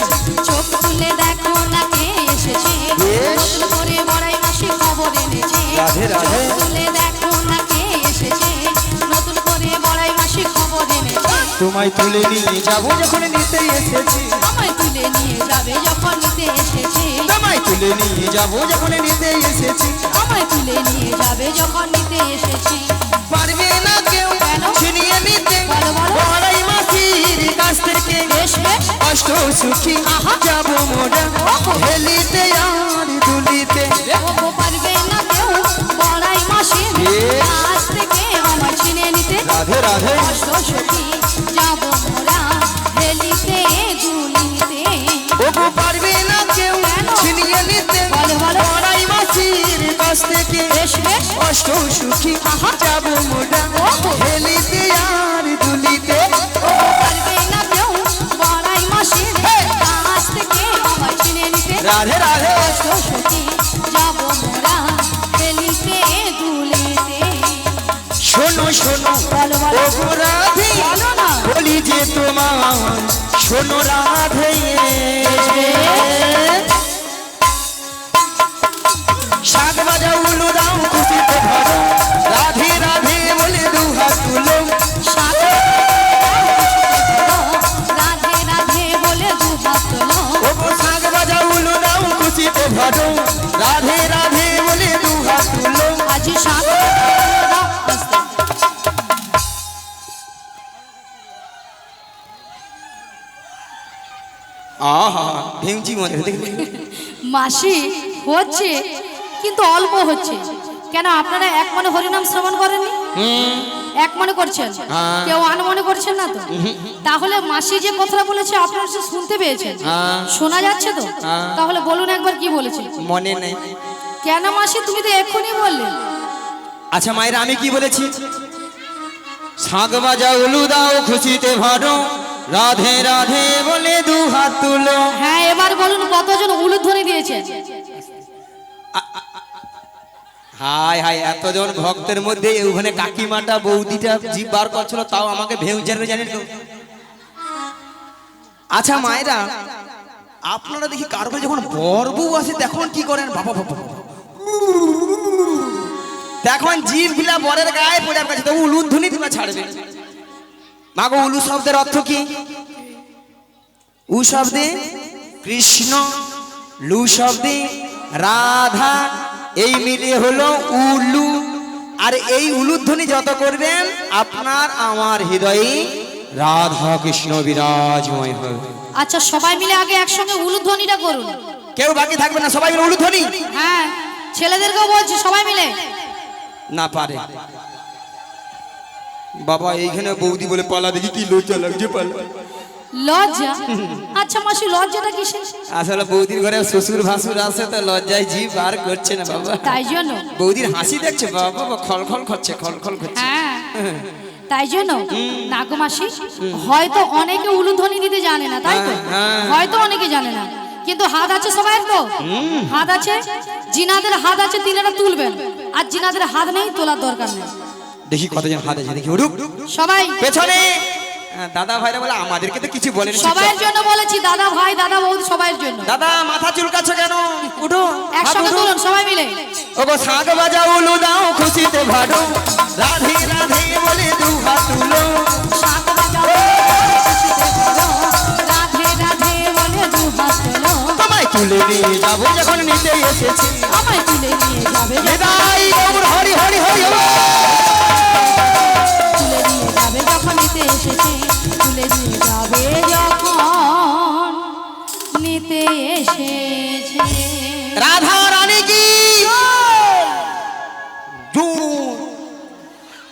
চোখ তুলে দেখো না কে এসেছে, বেশ। নতুন করে বড়াই মাসি খবর এনেছে। রাধে রাধে। চোখ তুলে দেখো না কে এসেছে, নতুন করে বড়াই মাসি খবর এনেছে। তোমায় তুলে নিয়ে যাবো যখন নিতে এসেছি, আমায় তুলে নিয়ে যাবে যখন নিতে এসেছে। তোমায় তুলে নিয়ে যাবো যখন নিতে এসেছি। আমায় তুলে নিয়ে যাবে যখন নিতে এসেছি। পারবে না কেউ কেন? ছিনিয়ে নিতে বলো, বলো। বড়াই মাসির কাছ থেকে। বেশ বেশ। অষ্ট সুখী আহা। যাবো মোরা হেলিতে আর দুলিতে। ও পারবে না কেউ বড়াই মাসি বেশ। আজ থেকে আমায় ছিনে নিতে। রাধে রাধে সখী যাব মোরা হেলিতে দুলিতে ওগো পারবে না কেউ ছিনিয়ে নিতে বলো, বলো। বড়াই মাসির কাছ থেকে বেশ বেশ অষ্ট সুখী যাব মোরা ওগো। হেলিতে আর দুলিতে পারবে না কেউ বড়াই মাসির কাছ থেকে আমার চিনে নিতে রাধে রাধে সখী যাব মোরা হেলিতে দুলিতে শোনো শোনো বলো, বলো। ওগো রাধে বলো না। বলি যে তোমার শোনো রাধে শাক বাজা উলু দাও খুশিতে ভরো রাধে রাধে বলে দু হাত তুলো রাধে রাধে বলে দু হাত তোলো ওগো শাক বাজা উলু দাও খুশিতে ভরো রাধে রাধে বলে দু হাত তুলো আজি শাক আহা ভেঙচি মনে দেখলে মাসি হচ্ছে কিন্তু অল্প হচ্ছে কেন আপনারা এক মনে হরিনাম শ্রবণ করেননি এক মনে করছেন হ্যাঁ। কেউ আন মনে করছেন না তো তাহলে মাসি যে কথাটা বলেছে আপনারা সে শুনতে পেয়েছেন হ্যাঁ। শোনা যাচ্ছে তো হ্যাঁ। তাহলে বলুন একবার কি বলেছে মনে নেই কেন মাসি তুমি তো এক্ষুনি বললে আচ্ছা মায়েরা আমি কি বলেছি শাক বাজা উলু দাও খুশিতে ভরো রাধে রাধে বলে দু হাত তুলো হ্যাঁ এবার বলুন কতজন উলুধ্বনি দিয়েছে হায় হায় এতজন ভক্তের মধ্যে ওখানে কাকিমাটা বৌদিটা জিভ বার করছিল তাও আমাকে ভেউচারে জানেন তো আচ্ছা মায়েরা আপনারা দেখি কারো কাছে যখন বর বউ আসে তখন কি করেন বাবা বাবা তখন জিভ গুলা বরের গায়ে পড়ে কাছে তো উলুধ্বনি দিবা ছাড়বে মাগো উলু শব্দের অর্থ কি উ শব্দে কৃষ্ণ লু শব্দে রাধা এই মিলে হলো উলু আর এই উলুধ্বনি যত করবেন আপনার আমার হৃদয়ে রাধা কৃষ্ণ বিরাজময় হবে আচ্ছা সবাই মিলে আগে একসঙ্গে উলুধ্বনিটা করুন কেউ বাকি থাকবে না সবাই মিলে উলুধ্বনি হ্যাঁ ছেলেদেরকেও বলছি সবাই মিলে না পারে বাবা এইখানে বৌদি বলে পালা দেখি কি লজ্জা লাগছে পালা লজ্জা আচ্ছা মাসি লজ্জাটা কিসের আসলে বৌদির ঘরে শ্বশুর ভাসুর আছে তো লজ্জায় জিভ বার করছে না বাবা তাই জন্য বৌদির হাসি দেখছে বাবা বাবা খলখল করছে খলখল করছে হ্যাঁ তাই জন্য নাগো মাসি হয়তো অনেকে উলুধ্বনি দিতে জানে না তাই তো হ্যাঁ। হয়তো অনেকে জানে না কিন্তু হাত আছে সবাই তো হাত আছে জিনাদের হাত আছে তিনারা তুলবেন আর জিনাদের হাত নেই তোলার দরকার নেই দেখি কতজন হাত আছে দেখি উঠুক সবাই পেছনে দাদা ভাইরা বলে আমাদেরকে তো কিছু বলেনি সবাইয়ের জন্য বলেছি দাদা ভাই দাদা বৌদি সবাইয়ের জন্য দাদা মাথা চুলকাচ্ছ কেন উঠো একসঙ্গে তুলুন সবাই মিলে ওগো শাক বাজা উলু দাও খুশিতে ভাড়ো রাধে রাধে বলে দু হাত তুলো শাক বাজাও, রাধে রাধে বলে দু হাত তোলো। তোমায় তুলে নিয়ে যাবো যখন নিতে এসেছি আমায় তুলে নিয়ে যাবে বিদায় গৌর হরি হরি হরি হরি। তুলে নিয়ে যাবে যখন নিতে এসেছে তুলে নিয়ে যাবে যখন নিতে এসেছে রাধা রানী কি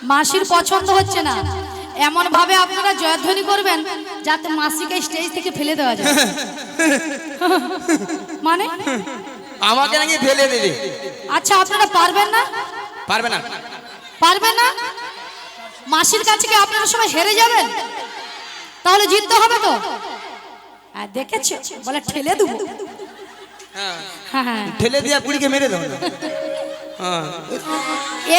মাসির পছন্দ হচ্ছে না এমন ভাবে আপনারা জয়ধ্বনি করবেন যাতে মাসিকে স্টেজ থেকে ফেলে দেওয়া যায় মানে আমাকে নাকি ফেলে দেবে আচ্ছা আপনারা পারবেন না পারবে না পারবেন না মাসির কাছে কি আপনারা সবাই হেরে যাবেন তাহলে জিততে হবে তো আর দেখেছো বলে ঠেলে দেবো হ্যাঁ হ্যাঁ ঠেলে দিয়া কুড়িকে মেরে দেবো না হ্যাঁ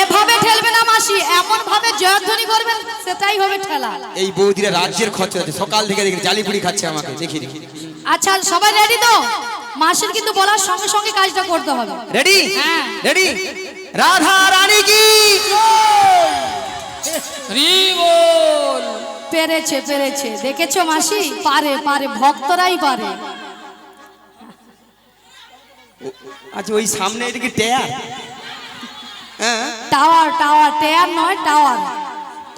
এভাবে ঠেলবে না মাসি এমন ভাবে জয়ধ্বনি করবেন সেটাই হবে ঠেলা এই বৌদিরা রাজ্যের খরচা আছে সকাল থেকে দেখি জালি পুরি খাচ্ছে আমাকে দেখি দেখি আচ্ছা সবাই রেডি তো মাসির কিন্তু বলার সঙ্গে সঙ্গে কাজটা করতে হবে রেডি হ্যাঁ। রেডি রাধা রানী কি হরি বল পেরেছে পেরেছে দেখেছো মাসি পারে পারে ভক্তরাই পারে আচ্ছা ওই সামনে এটা কি টেয়ার হ্যাঁ টাওয়ার টাওয়ার টেয়ার নয় টাওয়ার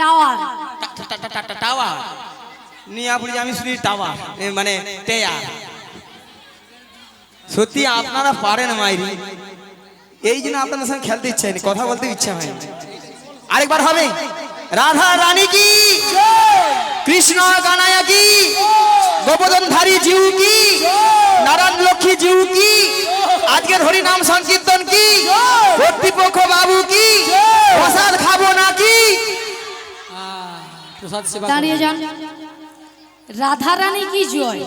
টাওয়ার টাওয়ার নিয়াপুরি আমি শুনি টাওয়ার মানে টেয়ার সত্যি আপনারা পারেন মাইরি এই জন্য আপনাদের সঙ্গে খেলতে ইচ্ছা হয়নি কথা বলতে ইচ্ছা হয় আরেকবার হবে রাধা রানী কি, কৃষ্ণ কানাইয়া কি, গোবর্ধনধারী জিউ কি, নারায়ণ লক্ষ্মী জিউ কি, আজকের হরি নাম সংকীর্তন কি, কর্তৃপক্ষ বাবু কি, প্রসাদ খাবো নাকি? প্রসাদ সেবা দাঁড়িয়ে যান। রাধা রানী কি জয়,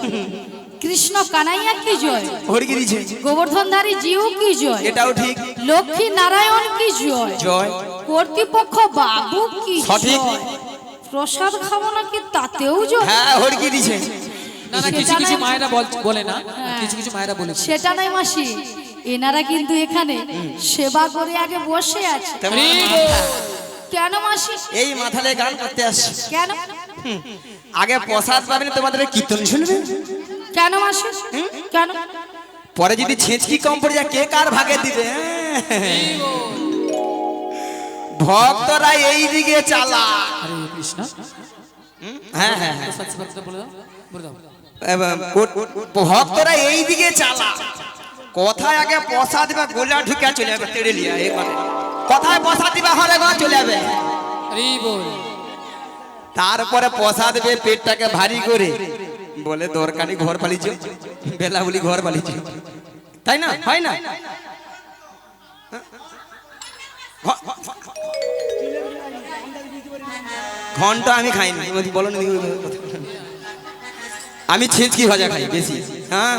কৃষ্ণ কানাইয়া কি জয়, হরি কি দিছে? গোবর্ধনধারী জিউ কি জয়, এটাও ঠিক। লক্ষ্মী নারায়ণ কি জয়, জয়। কর্তৃপক্ষ বাবু কি সঠিক। জয়, প্রসাদ খাবো নাকি তাতেও জয়। হ্যাঁ, হরি কি দিছে? না না, কিছু কিছু মায়েরা বলে না, কিছু কিছু মায়েরা বলে। সেটা নয় মাসি, এনারা কিন্তু এখানে সেবা করে আগে বসে আছে। কেন মাসি? এই মাথালে গান করতে আসছে। কেন আগে প্রসাদ পাবেন, তোমাদের কীর্তন শুনবে। কেন মাসি? কেন? পরে যদি ছেঁচকি কম পড়ে যায়, কে কার ভাগে দিবে? ভক্তরা এই দিকে চালা। হরে কৃষ্ণ। হ্যাঁ হ্যাঁ, প্রসাদ সেবা বলে দাও, বলে দাও। ভক্তরা এই দিকে চালা। কোথায় আগে প্রসাদ দিবা, গোলা ঢুকে চলে যাবে, তেড়ে লিয়া। কোথায় প্রসাদ দিবা, হরে গা চলে যাবে। হরি বল। তারপরে প্রসাদ দেবে, পেটটাকে ভারী করে বলে দরকারি ঘর পালিছ, বেলা বলি ঘর পালিছ, তাই না? হয় না? ঘন্টা আমি খাইনি, বলো না। আমি ছেঁচকি ভাজা খাই বেশি। হ্যাঁ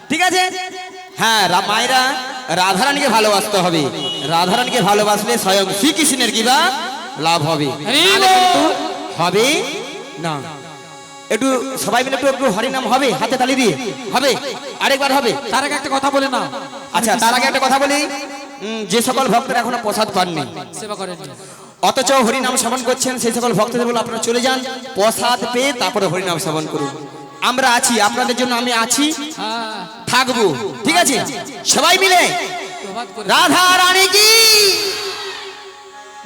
ঠিক আছে। হ্যাঁ, মায়েরা রাধারানীকে ভালোবাসতে হবে। রাধারানীকে ভালোবাসলে স্বয়ং শ্রীকৃষ্ণের কি বা লাভ হবে, হবে না। একটু সবাই মিলে একটু হরিনাম হবে, হাতে তালি দিয়ে হবে, আরেকবার হবে। তার আগে একটা কথা বলে না। আচ্ছা, তার আগে একটা কথা বলি। যে সকল ভক্তরা এখনো প্রসাদ পাননি, সেবা করেন, অথচ হরিনাম শ্রবণ করছেন, সেই সকল ভক্তদের বলে আপনারা চলে যান, প্রসাদ পেয়ে তারপরে হরিনাম শ্রবণ করুন। আমরা আছি আপনাদের জন্য, আমি আছি, থাকবো। ঠিক আছে, সবাই মিলে রাধা রানী কি,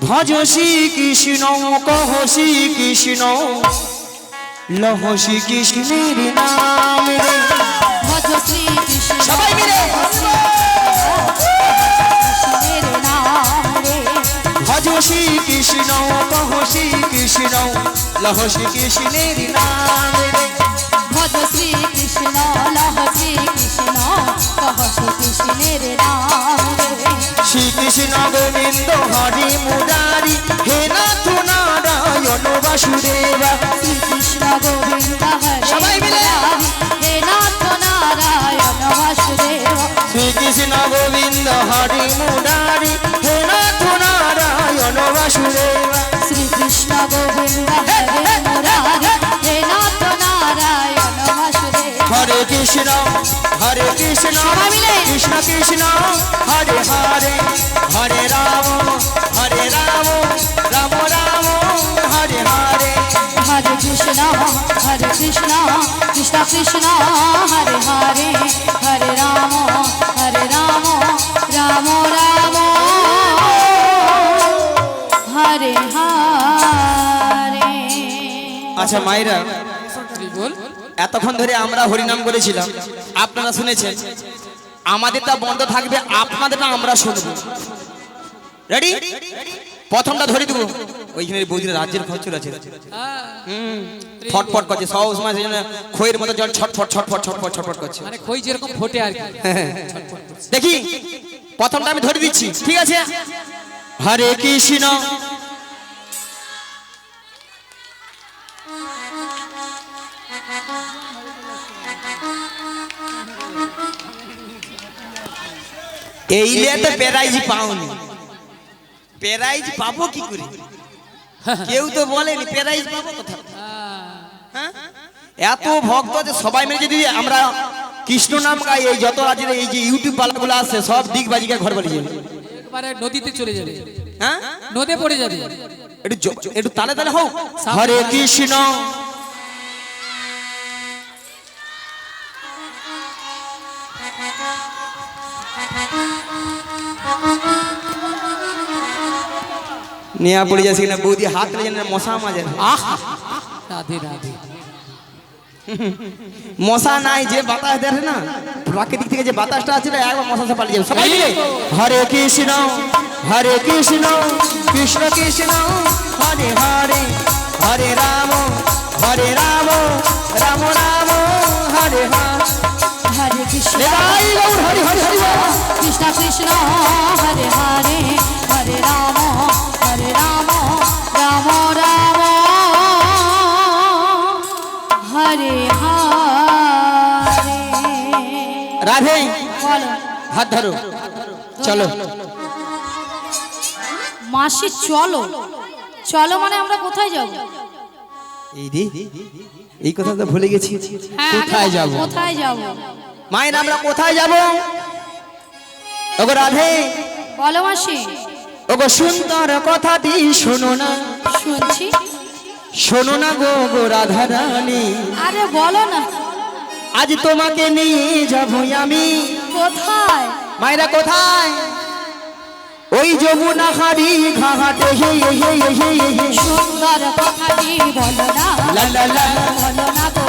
ভজ শ্রী কৃষ্ণ, কহ শ্রী কৃষ্ণ, লহ শ্রী কৃষ্ণের নাম রে। ভজ শ্রী কৃষ্ণ, সবাই মিলে কৃষ্ণের নাম রে। ভজ শ্রী কৃষ্ণ, কহ শ্রী কৃষ্ণ, লহ শ্রী কৃষ্ণের নাম রে। ভজ শ্রী কৃষ্ণ, লহ শ্রী কৃষ্ণ, কহ শ্রী কৃষ্ণের নাম রে। শ্রীকৃষ্ণ গোবিন্দ হরি মুরারি, হে নাথ নারায়ণ বাসুদেবা। শ্রীকৃষ্ণ গোবিন্দ সবাই হরে মিলে। মুরারি, হে নাথ নারায়ণ বাসুদেব। শ্রীকৃষ্ণ গোবিন্দ হরি মুরারি, হে নাথ নারায়ণ বাসুদেবা। শ্রীকৃষ্ণ গোবিন্দ হরে মুরারি, হে নাথ নারায়ণ বাসুদেব। হরে কৃষ্ণ সবাই মিলে। কৃষ্ণ কৃষ্ণ হরে হরে, হরে রাম রাম রাম হরে হরে। হরে কৃষ্ণ কৃষ্ণ কৃষ্ণ হরে হরে, হরে রাম রাম রাম হরে হরে। আচ্ছা মায়েরা, হরি বল। এতক্ষণ ধরে আমরা হরিনাম করেছিলাম, আপনারা শুনেছেন। আমাদেরটা বন্ধ থাকবে, আপনাদেরটা আমরা শুনবো। রেডি? প্রথমটা ধরে দেবো। ওইখানে বৌদির রাজ্যের খরচর আছে, ফটফট করছে সব সময়, সেই জন্য খইয়ের মতো জল ছটফট ছটফট ছটফট ছটফট করছে। মানে খই যেরকম ফোটে আর কি। দেখি, প্রথমটা আমি ধরে দিচ্ছি, ঠিক আছে? হরে কৃষ্ণ এই লিয়ে তো প্রাইজ পাওনি, প্রাইজ পাবো কি করে? কেউ তো বলেনি প্রাইজ পাবো কোথাও। হ্যাঁ, এত ভক্ত আছে, সবাই মিলে যদি আমরা কৃষ্ণ নাম গাই, এই যত রাজ্যের এই যে ইউটিউব পালাগুলো আছে, সব দিক বাজিকে ঘর বাড়ি যাবে, একবারে নদীতে চলে যাবে। হ্যাঁ, নদে পড়ে যাবে। একটু তালে তালে হোক। হরে কৃষ্ণ নিয়া পড়ে যাচ্ছে কিনা বৌদি, হাত লেগে মশা মাঝে। রাধে রাধে। মশা নাই, যে বাতাস দেখে না প্রাকৃতিক থেকে যে বাতাসটা আছে না, একবার মশা পালিয়ে যাবে। সবাই মিলে হরে কৃষ্ণ কৃষ্ণ কৃষ্ণ হরে হরে হরে রাম রাম রাম হরে হরে হরে কৃষ্ণ নিতাই গৌর হরি হরি হরি বল। কৃষ্ণ কৃষ্ণ হরে হরে হরে রাম রাম রাম হরে হরে। রাধে বলো হাত ধরো চলো। মাসি চলো চলো মানে আমরা কোথায় যাব? এই রে এই কথা তো ভুলে গেছি। কোথায় যাব? কোথায় যাব? মায়ের আমরা কোথায় যাব? ওগো রাধে বলো মাসি। ওগো সুন্দর কথাটি শোনো না, শুনছি। শোনো না গো গো রাধা রানী, আরে বলো না। আজ তোমাকে নিয়ে যাবো আমি। কোথায়? মায়েরা কোথায়? ওই যমুনা হাড়ি ঘাটে হে হে হে হে হে সুন্দর কথাটি বলো না, লা লা লা বলো না গো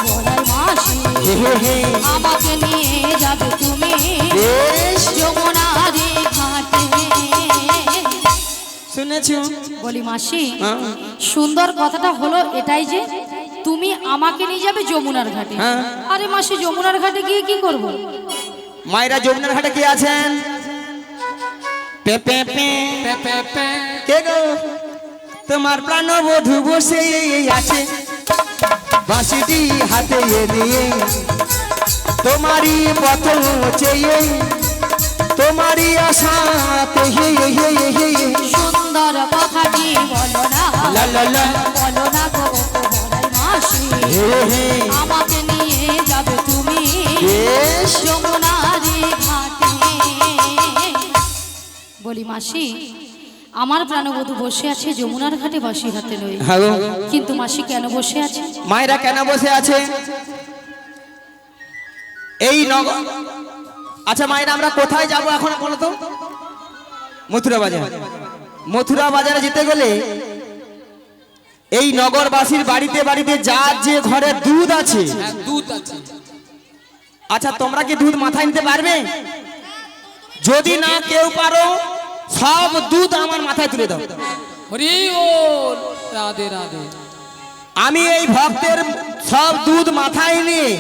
বলাই মাসি। হে হে হে আমাকে নিয়ে যাবে তুমি বেশ যমুনার ঘাটে। শুনেছো? বলি মাসি হ্যাঁ সুন্দর কথাটা হলো এটাই যে তুমি আমাকে নিয়ে যাবে যমুনার ঘাটে। হ্যাঁ। আরে মাসি যমুনার ঘাটে গিয়ে কি করব? মায়েরা যমুনার ঘাটে কে আছেন? পে পে পে পে পে পে কে গো? তোমার প্রাণবধূ বসে আছে বাঁশিটি হাতে নিয়ে, তোমারই পথ চেয়ে তোমারই আশাতে হে হে হে সুন্দর কথাটি বলো না, লা লা লা বলো না গো বলাই মাসি। হে হে আমাকে নিয়ে যাবে তুমি বেশ যমুনার ঘাটে। বলি মাসি আমার প্রাণবধূ বসে আছে যমুনার ঘাটে বাঁশি হাতে লই, হ্যালো কিন্তু মাসি কেন বসে আছে? মায়েরা কেন বসে আছে এই নগর? আচ্ছা মায়েরা আমরা কোথায় যাব এখন বলো তো? মথুরা বাজার। মথুরা বাজারে যেতে গেলে এই নগরবাসীর বাড়িতে বাড়িতে যার যে ঘরে দুধ আছে, হ্যাঁ, দুধ আছে। আচ্ছা তোমরা কি দুধ মাথায় নিতে পারবে? যদি না কেউ পারো সব দুধ আমার মাথায় তুলে দাও। হরি বল। রাধে রাধে। আমি এই ভক্তের সব দুধ মাথায় নিয়ে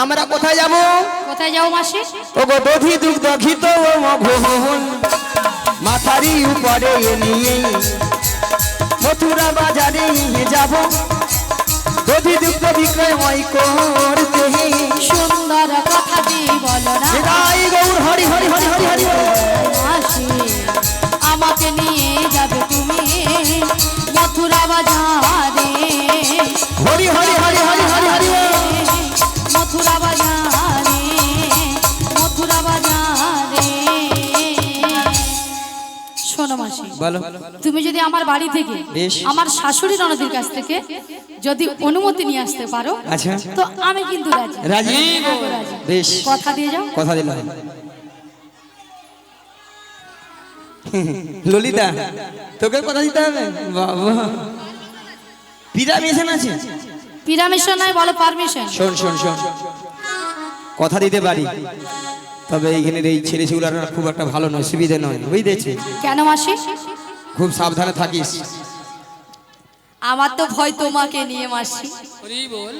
আমরা কোথায় যাব? কোথায় যাও মাসি? ওগো দধি দুগ্ধ ঘিত ও মঘন মাথারি উপরে নিয়ে মথুরা বাজারে যাব, দধি দুগ্ধ বিক্রয় করতে। সুন্দর কথাটি বলো না, নিতাই গৌর হরি হরি হরি হরি হরি মাসি আমাকে নিয়ে যাবে তুমি মথুরা বাজারে। হরি হরি হরি হরি হরি হরি মথুরা বাজারে, মথুরা বাজারে। শোনো মাসি বলো। তুমি যদি আমার বাড়ি থেকে বেশ। আমার শাশুড়ি ননদের কাছ থেকে যদি অনুমতি নিয়ে আসতে পারো আচ্ছা তো আমি কিন্তু রাজি। রাজি? আমি রাজি। বেশ কথা দিয়ে যাও। কথা দিলাম। ললিতা তোকে কথা দিতে হবে বাবা। পিরামিশন আছে? পিরামিশন নাই, বলো পারমিশন। শোন শোন শোন কথা দিতে পারি, তবে এইখানের এই ছেলে ছেলেগুলো খুব একটা ভালো নয়, সুবিধে নয়, বুঝতেছি। কেন মাসি? খুব সাবধানে থাকিস। আমার তো ভয় তোমাকে নিয়ে মাসি। হরি বল।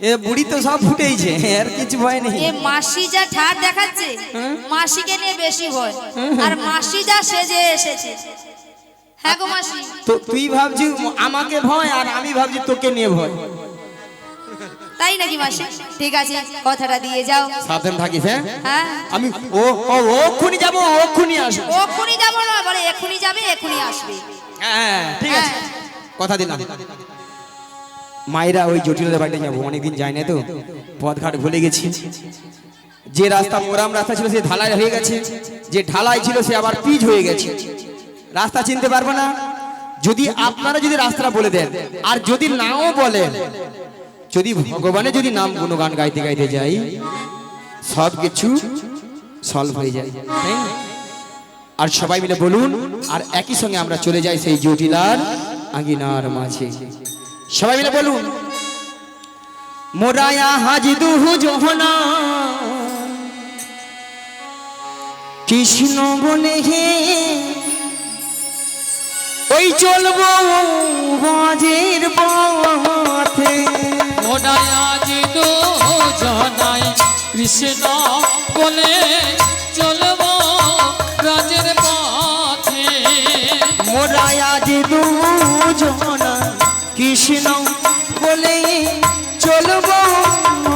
এ বুড়ি তো সব ফুটেইছে, আর কিছু ভয় নেই। এ মাসি যা ঠাট দেখাচ্ছে মাসিকে নিয়ে বেশি ভয়, আর মাসি যা সেজে এসেছে। হ্যাঁ গো মাসি। তো তুই ভাবছি আমাকে ভয়, আর আমি ভাবছি তোকে নিয়ে ভয়। তাই নাকি মাসি? ঠিক আছে কথাটা দিয়ে যাও। সাবধান থাকিস। হ্যাঁ হ্যাঁ আমি ও ও ওক্ষুনি যাবো, ওক্ষুনি আসবো। এক্ষুনি যাবো না, বলে এক্ষুনি যাবে এক্ষুনি আসবে। হ্যাঁ ঠিক আছে কথা দিলাম। মায়েরা ওই জটিলদের বাড়িতে যাবো, অনেকদিন যাই না তো, পথঘাট ভুলে গেছি। যে রাস্তা মোরাম রাস্তা ছিল সে ঢালাই হয়ে গেছে, যে ঢালাই ছিল সে আবার পিচ হয়ে গেছে, রাস্তা চিনতে পারবো না। যদি আপনারা যদি রাস্তাটা বলে দেন, আর যদি নাও বলেন, যদি ভগবানের যদি নাম গুণগান গাইতে গাইতে যাই, সব কিছু সলভ হয়ে যায়। তাই না? আর সবাই মিলে বলুন, আর একই সঙ্গে আমরা চলে যাই সেই জটিলার আঙ্গিনার মাঝে। সবাই মিলে বলুন, মোরায়া হাজি দুহু জোহনা কৃষ্ণ বনে হে, ও ওই চলবো বাজের পথে মোরাই আজ দুজনাই কৃষ্ণ বলে চলব রাজের পথে। মোরা আজ দুজনা কৃষ্ণ বলে চলবো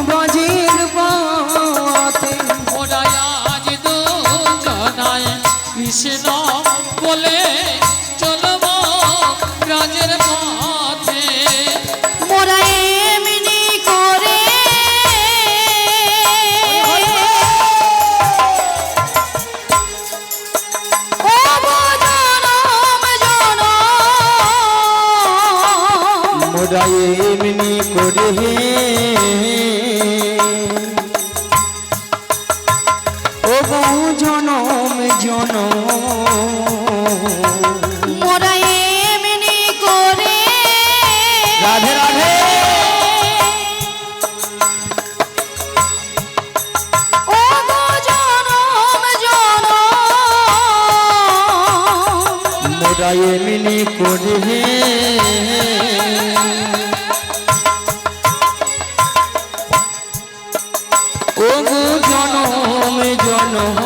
বাজের পথে। মোরাই আজ দুজনাই কৃষ্ণ বলে চলব রাজের পথে। মোরা এমনি করে ও জনম জনম মোরা এমনি করে ও বহু জনম জনম মোরা এমনি করে রাধে রাধে ও জনম জনম মোরা এমনি করে ও গো জনম জনম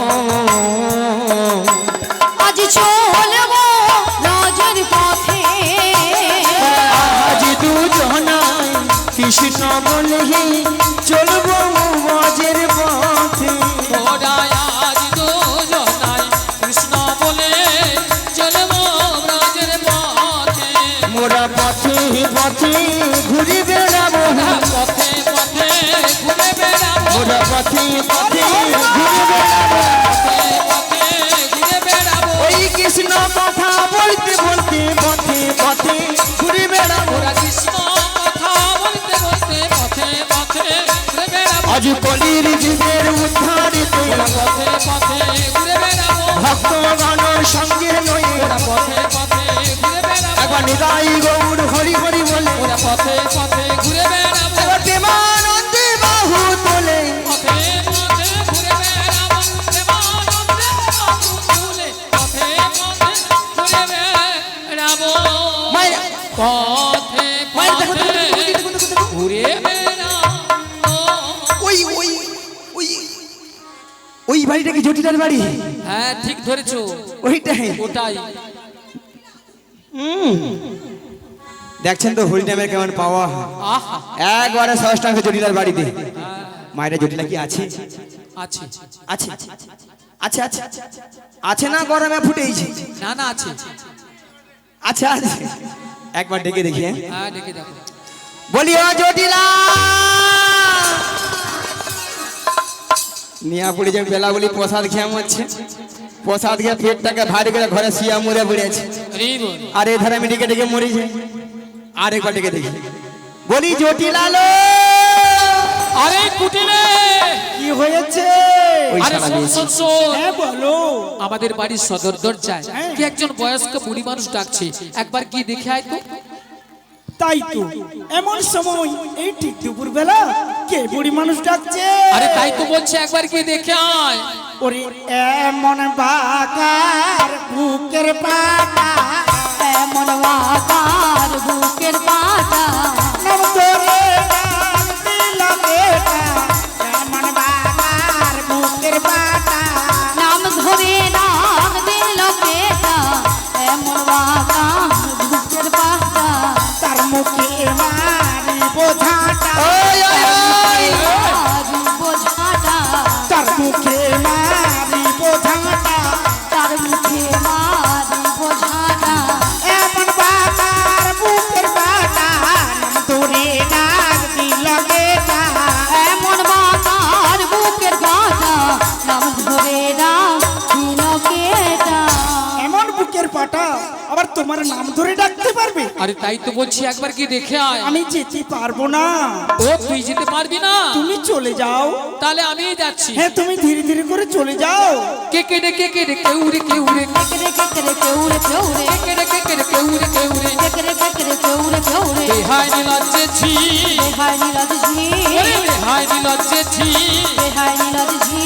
আজ চলবো রাজের পথে আজ দুজনাই কৃষ্ণ বলে চলবো বাজের পথে। মোরাই আজ দুজনাই কৃষ্ণ বলে চলব রাজের পথে। মোরা পথে পথে ঘুরে বেড়াবো পথে পথে ঘুরে বেড়াবো। মোরা পথে পথে ঘুরে বেড়াবো পথে পথে ঘুরে বেড়াবো। ওই কৃষ্ণ কথা বলতে বলতে পথে পথে ঘুরে বেড়াবো। ওরা কৃষ্ণ কথা বলতে বলতে পথে পথে ঘুরে বেড়াবো। আজ কলির যুগের উদ্ধারিত ওরা পথে পথে ঘুরে বেড়াবো। ভক্তগণ সঙ্গে নয় ওরা পথে পথে ঘুরে বেড়াবো। একবার নিতাই গৌর হরি হরি বলে ওরা পথে পথে ঘুরে বেড়াবো। একবার প্রেমানন্দে বাহু তোলে পথে পথে ঘুরে বেড়াবো। প্রেমানন্দে বাহু তুলে পথে পথে ঘুরে বেড়াবো। মায়ের পথে মায়ের দেখো পথে দেখো, দেখো, দেখো, দেখো, দেখো। ঘুরে বেড়াবো। ওই ওই ওই ওই বাড়িটা কি জটিলার বাড়ি? হ্যাঁ ঠিক ধরেছো, ওইটাই ওটাই। দেখছেন তো হরিনামের কেমন পাওয়া আহা একবারে ষষ্ঠাঙ্গ জটিলার বাড়িতে। মায়েরা জটিলা কি আছে? আছে আছে আছে আছে আছে না গরমে ফুটেইছে? না না আছে। আচ্ছা আছে একবার ডেকে দেখি হ্যাঁ? হ্যাঁ ডেকে দেখো। বলিও জটিলা নিয়া পড়ে যে বেলা বলি প্রসাদ খেয়ে হচ্ছে, প্রসাদ খেয়ে পেটটাকে ভারী করে ঘরে শিয়া মরে পড়েছে। হরি বল। আর এই ধারে আমি ডেকে ডেকে মরেছে। আর একবার ডেকে দেখি বলি জটিলা লো আরে কুটিলে কি হয়েছে? ওই আরে শালা শোন দিয়েছে। শোন শোন, হ্যাঁ বলো। আমাদের বাড়ির সদর দরজায় কি একজন বয়স্ক বুড়ি মানুষ ডাকছে, একবার কি দেখে আয় তো। তাই তো এমন সময় এই ঠিক দুপুর বেলা কে বুড়ি মানুষ ডাকছে? আরে তাই তো বলছে, একবার কি দেখে আয়। ওরে এমন বাগার বুকের পাটা, এমন বাগার বুকের পাটা নাম ধরে ডাক দিলাম এটা। এমন বাগার বুকের পাটা, নাম ধরে নাম দিল বেটা এমন বাগার বুকের পাটা তার মুখে মারি বোঝাটা, ওই, ওই, ওই। বোঝাটা তার মুখে মারি বোঝাটা। তার মুখে মারি বোঝাটা এমন বাগার বুকের পাটা, নাম ধরে ডাক দিলাম এটা। এমন বাগার বুকের পাটা নাম ধরে নাম দিল বেটা এমন বুকের পাটা আবার তোমার নাম ধরে ডাকতে পারবে? আরে তাই তো বলছি, একবার কি দেখে আয়। আমি যেতে পারবো না। ও তুই যেতে পারবি না? তুমি চলে যাও। তাহলে আমিই যাচ্ছি। হ্যাঁ তুমি ধীরে ধীরে করে চলে যাও। কে কে রে কে কে রে কেউ রে কেউ রে কেকরে কেকরে কেউরে কেউরে কে কে রে কে কে রে কেউ রে কেউ রে কেকরে কেকরে কেউরে কেউরে বেহাই নিলজ্জে ছি, বেহাই নীরদ ঝি ওরে বেহাই নিলজ্জে ছি। বেহাই নীরদ ঝি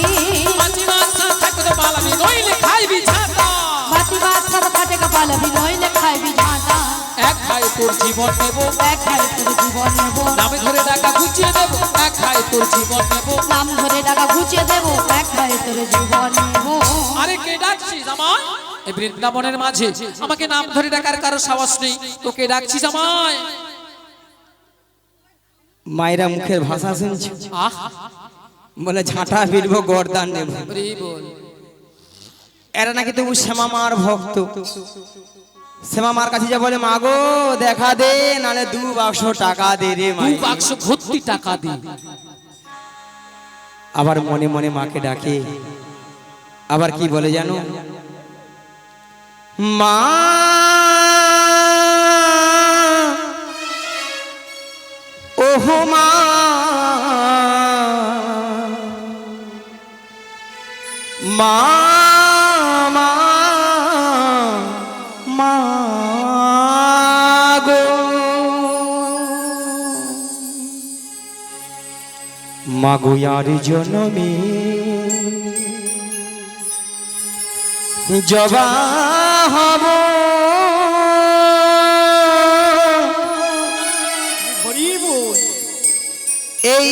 মাছি মাছ থাকতে পালাবি নইলে খাইবি ছাতা। বাতি বাত সব খাটে পালাবি নইলে খাইবি ঝাঁটা এক খায় তোর জীবন নেব এক খাই তোর জীবন নেব নামে ধরে টাকা ঘুচিয়ে দেব এক খায় তোর জীবন নেব নাম ধরে টাকা ঘুচিয়ে দেবো এক খাই তোর জীবন নেব আরে কে ডাকছিস আমায় এই বৃন্দাবনের মাঝে আমাকে নাম ধরে ডাকার কারো সাহস নেই তোকে ডাকছিস আমায় মায়েরা মুখের ভাষা শুনছো আহ বলে ঝাঁটা ফিরবো গর্দান নেব রে বল এরা নাকি তবু শ্যামা মার ভক্ত শ্যামা মার কাছে যা বলে মাগো দেখা দে নালে 2 বাক্স টাকা দে রে দু মাই বাক্স ভর্তি টাকা দি আবার মনে মনে মাকে ডাকে আবার কি বলে জানো মা ওহো মা মা মা মা গো মাগো আর জনমে জবা হব হরি বল এই